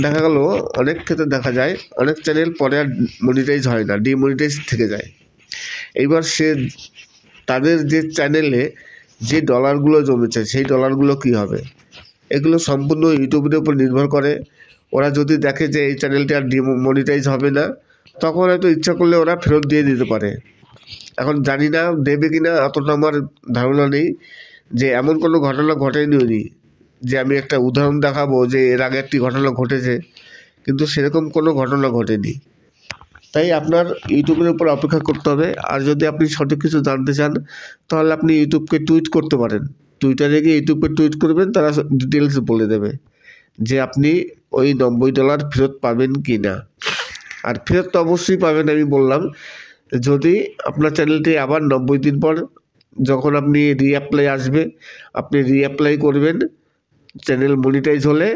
দেখা গেল অনেক ক্ষেত্রে দেখা যায় অনেক চ্যানেল পরে আর মনিটাইজ হয় না, ডিমনিটাইজ থেকে যায়। এইবার সে তাদের যে চ্যানেলে যে ডলারগুলো জমেছে সেই ডলারগুলো কী হবে? এগুলো সম্পূর্ণ ইউটিউবের উপর নির্ভর করে। ওরা যদি দেখে যে এই চ্যানেলটি আর ডিমনিটাইজ হবে না, তখন হয়তো ইচ্ছা করলে ওরা ফেরত দিয়ে দিতে পারে। এখন জানি না দেবে কি না, অতটা আমার ধারণা নেই, যে এমন কোনো ঘটনা ঘটেনি যে আমি একটা উদাহরণ দেখাবো যে এর আগে একটি ঘটনা ঘটেছে, কিন্তু সেরকম কোনো ঘটনা ঘটেনি। তাই আপনার ইউটিউবের উপর অপেক্ষা করতে হবে। আর যদি আপনি সঠিক কিছু জানতে চান তাহলে আপনি ইউটিউবকে টুইট করতে পারেন, টুইটারে গিয়ে ইউটিউবকে টুইট করবেন, তারা ডিটেলস বলে দেবে যে আপনি ওই $90 ফেরত পাবেন কি না। আর ফেরত তো অবশ্যই পাবেন, আমি বললাম, যদি আপনার চ্যানেলটি আবার 90 দিন পর যখন আপনি রিঅ্যাপ্লাই আসবে, আপনি রিঅ্যাপ্লাই করবেন, চ্যানেল মনিটাইজ হলে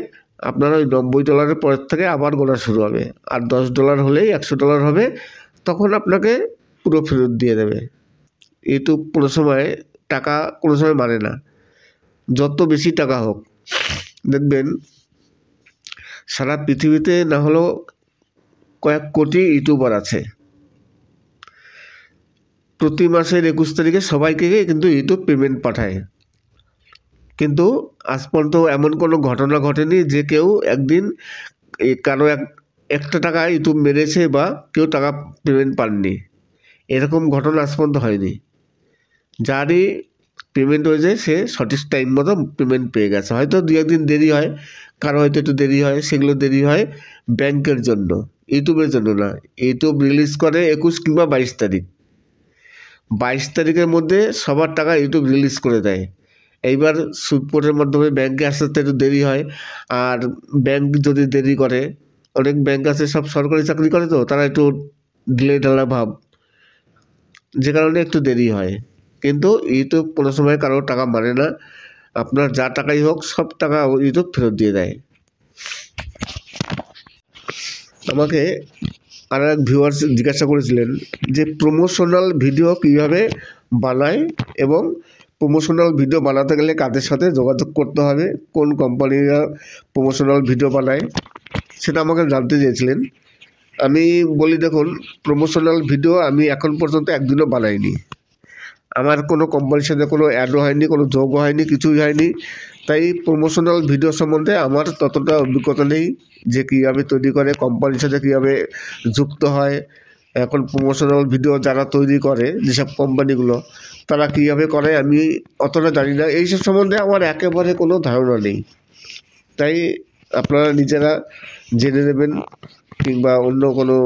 আপনার ওই $90 পরের থেকে আবার গোনা শুরু হবে। আর $10 হলেই $100 হবে, তখন আপনাকে পুরো ফেরত দিয়ে দেবে। ইউটিউব কোনো সময় টাকা কোনো সময় মানে না, যত বেশি টাকা হোক। দেখবেন সারা পৃথিবীতে না হলেও কয়েক কোটি ইউটিউবার আছে, প্রতি মাসের 21 তারিখে সবাইকে কিন্তু ইউটিউব পেমেন্ট পাঠায়, কিন্তু আজ পর্যন্ত এমন কোনো ঘটনা ঘটেনি যে কেউ একদিন কারো একটা টাকা ইউটিউব মেরেছে বা কেউ টাকা পেমেন্ট পাননি, এরকম ঘটনা আজ পর্যন্ত হয়নি। যারই পেমেন্ট হয়েছে সে সঠিক টাইম মতো পেমেন্ট পেয়ে গেছে। হয়তো 2-1 দিন দেরি হয়, কারো হয়তো একটু দেরি হয়, সেগুলো দেরি হয় ব্যাংকের জন্য, ইউটিউবের জন্য না। ইউটিউব রিলিজ করে 21 কিংবা 22 তারিখ, 22 তারিখের মধ্যে সবার টাকা ইউটিউব রিলিজ করে দেয়। এইবার সুইপোর্টের মাধ্যমে ব্যাংকে আসতে একটু দেরি হয়, আর ব্যাংক যদি দেরি করে, অনেক ব্যাংক আছে সব সরকারি চাকরি করে, তো তারা একটু ঢিলে ঢালা ভাব, যে কারণে একটু দেরি হয়। কিন্তু ইউটিউব কোনো সময় কারো টাকা মানে না, আপনার যা টাকাই হোক সব টাকা ইউটিউব ফেরত দিয়ে দেয়। আমাকে আর এক ভিউয়ার্স জিজ্ঞাসা করেছিলেন যে প্রমোশনাল ভিডিও কীভাবে বানায় এবং প্রমোশনাল ভিডিও বানাতে গেলে কাদের সাথে যোগাযোগ করতে হবে, কোন কোম্পানিরা প্রমোশনাল ভিডিও বানায়, সেটা আমাকে জানতে চেয়েছিলেন। আমি বলি, দেখুন, প্রমোশনাল ভিডিও আমি এখন পর্যন্ত একদিনও বানাইনি। আমার কোনো কোম্পানির সাথে কোনো অ্যাডও হয়নি, কোনো যোগও হয়নি, কিছুই হয়নি। তাই প্রমোশনাল ভিডিও সম্বন্ধে আমার ততটা অভিজ্ঞতা নেই যে কীভাবে তৈরি করে, কোম্পানির সাথে কীভাবে যুক্ত হয়। এখন প্রমোশনাল ভিডিও যারা তৈরি করে, যেসব কোম্পানিগুলো, তারা কীভাবে করে আমি অতটা জানি না। এইসব সম্বন্ধে আমার একেবারে কোনো ধারণা নেই। তাই আপনারা নিজেরা জেনে নেবেন কিংবা অন্য কোনো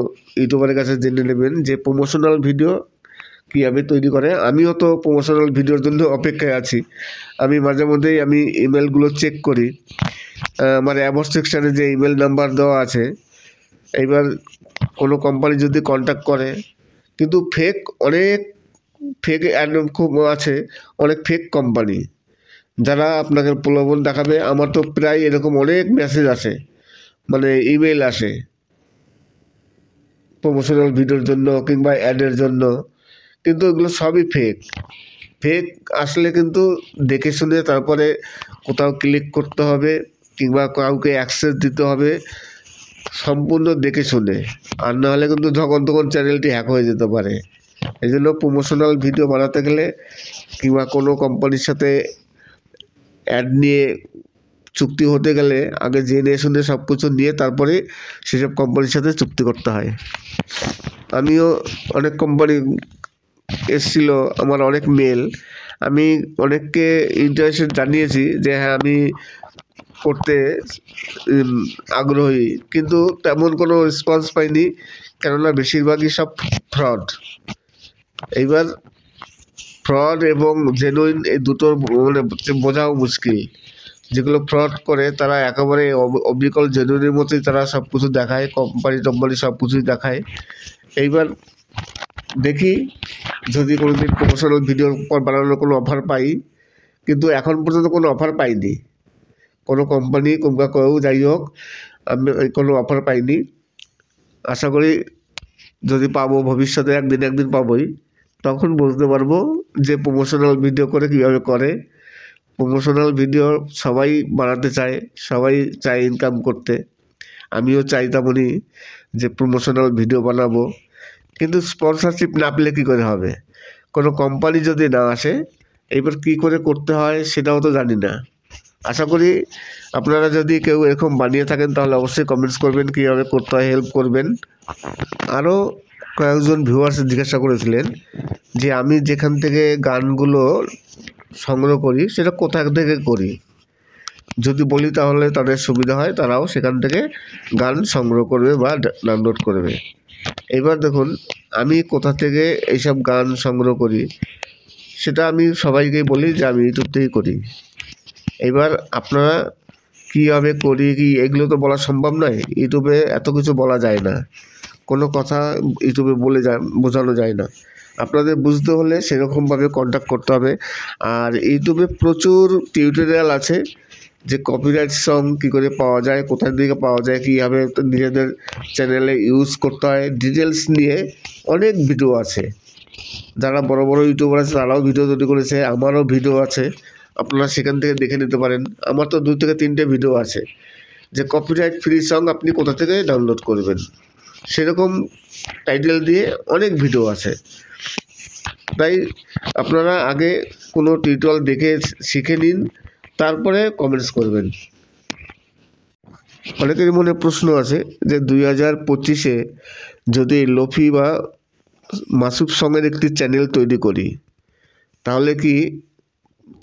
ইউটিউবারের কাছে জেনে নেবেন যে প্রমোশনাল ভিডিও কীভাবে তৈরি করে। আমিও তো প্রমোশনাল ভিডিওর জন্য অপেক্ষায় আছি। আমি মাঝে মধ্যেই ইমেলগুলো চেক করি, আমার অ্যাবাউট সেকশানে যে ইমেল নাম্বার দেওয়া আছে। এইবার কোনো কোম্পানি যদি কন্ট্যাক্ট করে, কিন্তু অনেক ফেক অ্যাড খুব আছে, অনেক ফেক কোম্পানি যারা আপনাকে প্রলোভন দেখাবে। আমার তো প্রায় এরকম অনেক মেসেজ আসে, মানে ইমেল আসে প্রমোশনাল ভিডিওর জন্য কিংবা অ্যাডের জন্য, কিন্তু এগুলো সবই ফেক। ফেক আসলে কিন্তু দেখে শুনে তারপরে কোথাও ক্লিক করতে হবে কিংবা কাউকে অ্যাক্সেস দিতে হবে, সম্পূর্ণ দেখে শুনে, আর নাহলে কিন্তু যখন তখন চ্যানেলটি হ্যাক হয়ে যেতে পারে। এই জন্য প্রমোশনাল ভিডিও বানাতে গেলে কিংবা কোনো কোম্পানির সাথে অ্যাড নিয়ে চুক্তি হতে গেলে আগে জেনে শুনে সব কিছু নিয়ে তারপরে সেসব কোম্পানির সাথে চুক্তি করতে হয়। আমিও অনেক কোম্পানি এসেছিল, আমার অনেক মেল, আমি অনেককে ইন্টারেস্ট জানিয়েছি যে হ্যাঁ আমি করতে আগ্রহী, কিন্তু তেমন কোনো রেসপন্স পাইনি, কেননা বেশিরভাগই সব ফ্রড। এইবার ফ্রড এবং জেনুইন এই দুটোর মানে বোঝাও মুশকিল। যেগুলো ফ্রড করে তারা একেবারে অবিকল জেনুইনের মতোই তারা সব কিছু দেখায়, কোম্পানি সব কিছুই দেখায়। এইবার দেখি যদি কোনো দিন প্রমোশনাল ভিডিওর পর বানানোর কোনো অফার পাই, কিন্তু এখন পর্যন্ত কোনো অফার পাইনি, কোনো কোম্পানি কিংবা কেউ যাই হোক আমি কোনো অফার পাইনি। আশা করি যদি পাবো ভবিষ্যতে একদিন পাবোই, তখন বুঝতে পারবো যে প্রমোশনাল ভিডিও করে কীভাবে করে। প্রমোশনাল ভিডিও সবাই বানাতে চায়, সবাই চায় ইনকাম করতে, আমিও চাই তেমনই যে প্রমোশনাল ভিডিও বানাবো, কিন্তু স্পন্সরশিপ না পেলে কী করে হবে, কোনো কোম্পানি যদি না আসে এবার কী করে করতে হয় সেটাও তো জানি না। আশা করি আপনারা যদি কেউ এরকম বানিয়ে থাকেন তাহলে অবশ্যই কমেন্টস করবেন, কীভাবে করতে হয় হেল্প করবেন। আরও কয়েকজন ভিউয়ার্স জিজ্ঞাসা করেছিলেন যে আমি যেখান থেকে গানগুলো সংগ্রহ করি সেটা কোথা থেকে করি, যদি বলি তাহলে তাদের সুবিধা হয়, তারাও সেখান থেকে গান সংগ্রহ করবে বা ডাউনলোড করবে। এবার দেখুন আমি কোথা থেকে এইসব গান সংগ্রহ করি সেটা আমি সবাইকেই বলি যে আমি ইউটিউব থেকেই করি। এবার আপনারা কীভাবে করি কি এগুলো তো বলা সম্ভব নয়, ইউটিউবে এত কিছু বলা যায় না, কোনো কথা ইউটিউবে বোঝানো যায় না। আপনাদের বুঝতে হলে সেরকমভাবে কন্ট্যাক্ট করতে হবে। আর ইউটিউবে প্রচুর টিউটোরিয়াল আছে যে কপিরাইট সং কী করে পাওয়া যায়, কোথায় থেকে পাওয়া যায়, কীভাবে নিজেদের চ্যানেলে ইউজ করতে হয়, ডিটেলস নিয়ে অনেক ভিডিও আছে। যারা বড় বড় ইউটিউবার আছে তারাও ভিডিও তৈরি করেছে, আমারও ভিডিও আছে, আপনারা সেখান থেকে দেখে নিতে পারেন। আমার তো 2 থেকে 3টে ভিডিও আছে যে কপিরাইট ফ্রি সং আপনি কোথা থেকে ডাউনলোড করবেন, সেরকম টাইটেল দিয়ে অনেক ভিডিও আছে। তাই আপনারা আগে কোনো টিউটোরিয়াল দেখে শিখে নিন, তারপরে কমেন্টস করবেন। অনেকেরই মনে প্রশ্ন আছে যে 2025-এ যদি লোফি বা মাসুদ সঙের একটি চ্যানেল তৈরি করি তাহলে কি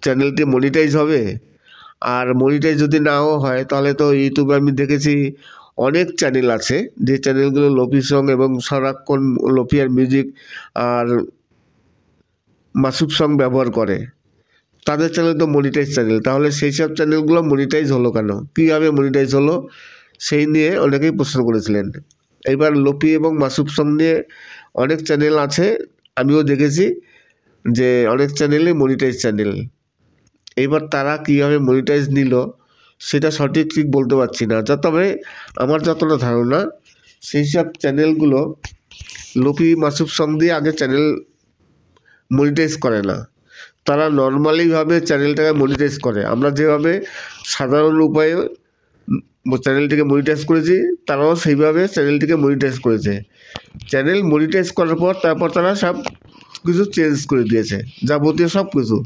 চ্যানেলটি মনিটাইজ হবে? আর মনিটাইজ যদি নাও হয় তাহলে তো ইউটিউবে আমি দেখেছি অনেক চ্যানেল আছে যে চ্যানেলগুলো লোফি সং এবং সারাক্ষণ লোফি আর মিউজিক আর মাসুদ সং ব্যবহার করে, তাদের চ্যানেল তো মনিটাইজ চ্যানেল, তাহলে সেই সব চ্যানেলগুলো মনিটাইজ হলো কেন, কীভাবে মনিটাইজ হলো সেই নিয়ে অনেকেই প্রশ্ন করেছিলেন। এবার লোফি এবং মাসুদ সং নিয়ে অনেক চ্যানেল আছে, আমিও দেখেছি যে অনেক চ্যানেলই মনিটাইজ চ্যানেল। এবার তারা কীভাবে মনিটাইজ নিল সেটা ঠিক বলতে পারছি না, তবে আমার যতটা ধারণা সেই সব চ্যানেলগুলো লোফি মাসুদ সং দিয়ে আগে চ্যানেল মনিটাইজ করে না, তারা নর্মালিভাবে চ্যানেলটাকে মনিটাইজ করে। আমরা যেভাবে সাধারণ উপায়ে চ্যানেলটিকে মনিটাইজ করেছি তারাও সেইভাবে চ্যানেলটিকে মনিটাইজ করেছে। চ্যানেল মনিটাইজ করার পর তারপর তারা সব কিছু চেঞ্জ করে দিয়েছে, যাবতীয় সব কিছু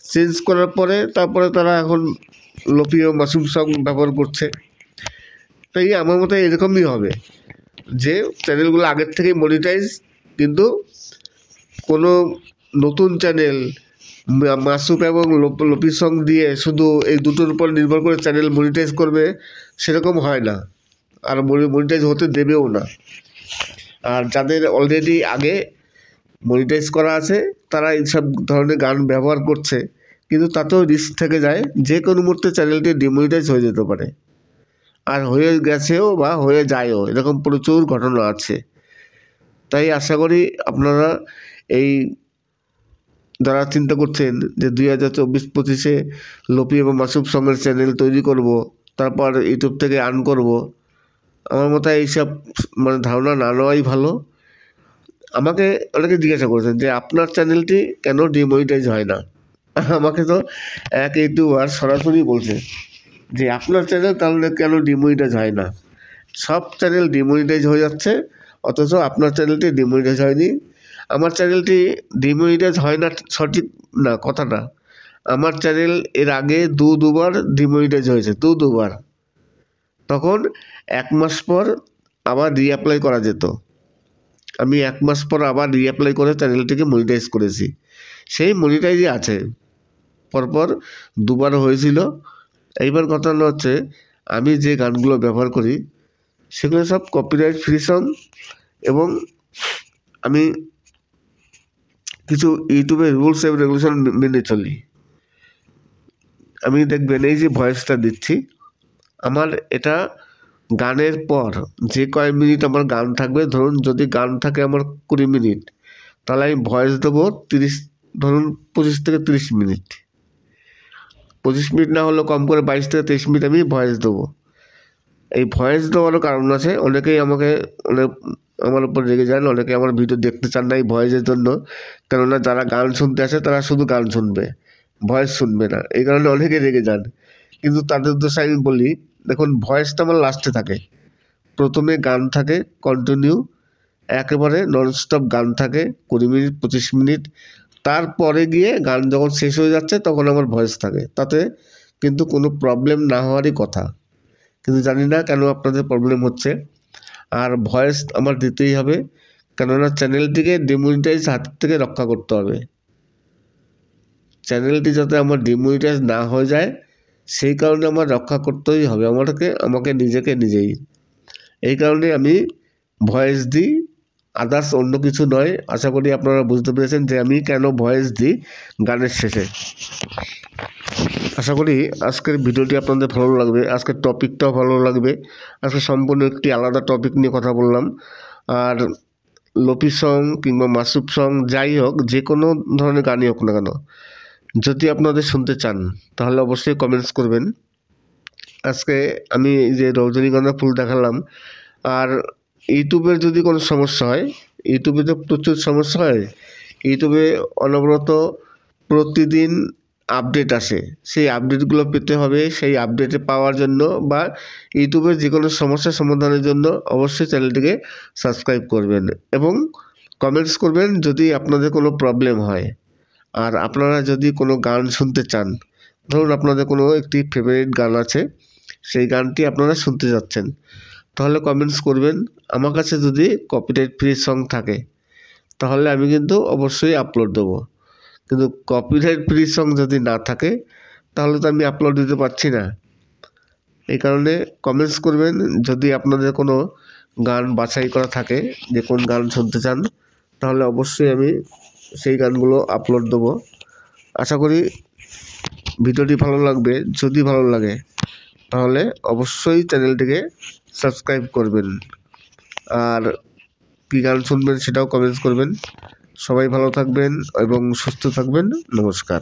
চেঞ্জ করার পরে তারপরে তারা এখন লোফি ও মাসুদ সং ব্যবহার করছে। তাই আমার মতে এরকমই হবে যে চ্যানেলগুলো আগের থেকেই মনিটাইজ, কিন্তু কোনো নতুন চ্যানেল মাসুদ এবং লোফি সং দিয়ে শুধু এই দুটোর উপর নির্ভর করে চ্যানেল মনিটাইজ করবে সেরকম হয় না, আর মনিটাইজ হতে দেবেও না। আর যাদের অলরেডি আগে মনিটাইজ করা আছে তারা এইসব ধরনের গান ব্যবহার করছে, কিন্তু তাতেও রিস্ক থেকে যায়, যে কোনো মুহূর্তে চ্যানেলটি ডিমনিটাইজ হয়ে যেতে পারে, আর হয়ে গেছেও বা হয়ে যায়ও, এরকম প্রচুর ঘটনা আছে। তাই আশা করি আপনারা এই যারা চিন্তা করছেন যে 2024-25-এ লোফি এবং মাসুদ সঙের চ্যানেল তৈরি করব, তারপর ইউটিউব থেকে আর্ন করব, আমার মতে এইসব মানে ধারণা না নেওয়াই ভালো। আমাকে অনেকে জিজ্ঞাসা করেছেন যে আপনার চ্যানেলটি কেন ডিমনিটাইজ হয় না। আমাকে তো এক ইউটিউবার সরাসরি বলছে যে আপনার চ্যানেল তাহলে কেন ডিমনিটাইজ হয় না। সব চ্যানেল ডিমনিটাইজ হয়ে যাচ্ছে, অথচ আপনার চ্যানেলটি ডিমনিটাইজ হয়নি। আমার চ্যানেলটি ডিমনিটাইজ হয় না সঠিক না কথাটা। আমার চ্যানেল এর আগে দুবার ডিমনিটাইজ হয়েছে, দুবার। তখন 1 মাস পর আবার রিঅ্যাপ্লাই করা যেত। আমি 1 মাস পর আবার রিঅ্যাপ্লাই করে চ্যানেলটিকে মনিটাইজ করেছি। সেই মনিটাইজই আছে, পরপর দুবার হয়েছিল। এইবার কথা হচ্ছে আমি যে গানগুলো ব্যবহার করি সেগুলো সব কপিরাইট ফ্রি সং, এবং আমি কিছু ইউটিউবের রুলস এবং রেগুলেশন মেনে চলি। আমি দেখবেন এই যে ভয়েসটা দিচ্ছি, আমার এটা গানের পর যে কয় মিনিট আমার গান থাকবে, ধরুন যদি গান থাকে আমার 20 মিনিট, তাহলে আমি ভয়েস দেবো 25 থেকে 30 মিনিট। 25 মিনিট না হলেও কম করে 22 থেকে 23 মিনিট আমি ভয়েস দেবো। এই ভয়েস দেওয়ারও কারণ আছে। অনেকেই আমার উপর রেগে যান, অনেকে আমার ভিডিও দেখতে চান না এই ভয়েসের জন্য। কেননা যারা গান শুনতে আসে তারা শুধু গান শুনবে, ভয়েস শুনবে না, এই কারণে অনেকে রেগে যান। কিন্তু তাদের উদ্দেশ্যে আমি বলি, দেখুন ভয়েসটা আমার লাস্টে থাকে, প্রথমে গান থাকে কন্টিনিউ, একেবারে ননস্টপ গান থাকে 20 মিনিট 25 মিনিট। তারপরে গিয়ে গান যখন শেষ হয়ে যাচ্ছে তখন আমার ভয়েস থাকে। তাতে কিন্তু কোনো প্রবলেম না হওয়ারই কথা, কিন্তু জানি না কেন আপনাদের প্রবলেম হচ্ছে। আর ভয়েস আমার দিতেই হবে, কেননা চ্যানেলটিকে ডিমনিটাইজ হাত থেকে রক্ষা করতে হবে। চ্যানেলটি যাতে আমার ডিমনিটাইজ না হয়ে যায় সেই কারণে আমার রক্ষা করতেই হবে আমাকে নিজেই। এই কারণে আমি ভয়েস দিই, আদার্স অন্য কিছু নয়। আশা করি আপনারা বুঝতে পেরেছেন যে আমি কেন ভয়েস দিই গানের শেষে। আশা করি আজকের ভিডিওটি আপনাদের ভালো লাগবে, আজকের টপিকটাও ভালো লাগবে। আজকে সম্পূর্ণ একটি আলাদা টপিক নিয়ে কথা বললাম। আর লোপি সং কিংবা মাসুব সং যাই হোক, যে কোনো ধরনের গানই হোক না কেন, যদি আপনাদের শুনতে চান তাহলে অবশ্যই কমেন্টস করবেন। আজকে আমি এই যে রজনীগন্ধা ফুল দেখালাম। আর ইউটিউবের যদি কোনো সমস্যা হয়, ইউটিউবে তো প্রচুর সমস্যা হয়, ইউটিউবে অনবরত প্রতিদিন আপডেট আসে। সেই আপডেটগুলো পেতে হবে। সেই আপডেটে পাওয়ার জন্য বা ইউটিউবের যে কোনো সমস্যার সমাধানের জন্য অবশ্যই চ্যানেলটিকে সাবস্ক্রাইব করবেন এবং কমেন্টস করবেন যদি আপনাদের কোনো প্রবলেম হয়। আর আপনারা যদি কোনো গান শুনতে চান, ধরুন আপনাদের কোনো একটি ফেভারিট গান আছে, সেই গানটি আপনারা শুনতে যাচ্ছেন, তাহলে কমেন্টস করবেন। আমার কাছে যদি কপিরাইট ফ্রি সং থাকে তাহলে আমি কিন্তু অবশ্যই আপলোড দেবো, কিন্তু কপিরাইট ফ্রি সং যদি না থাকে তাহলে তো আমি আপলোড দিতে পারছি না। এই কারণে কমেন্টস করবেন যদি আপনাদের কোনো গান বাছাই করা থাকে যে কোন গান শুনতে চান, তাহলে অবশ্যই আমি সেই গানগুলো আপলোড দেবো। আশা করি ভিডিওটি ভালো লাগবে। যদি ভালো লাগে তাহলে অবশ্যই চ্যানেলটিকে সাবস্ক্রাইব করবেন, আর কী গান শুনবেন সেটাও কমেন্টস করবেন। সবাই ভালো থাকবেন এবং সুস্থ থাকবেন। নমস্কার।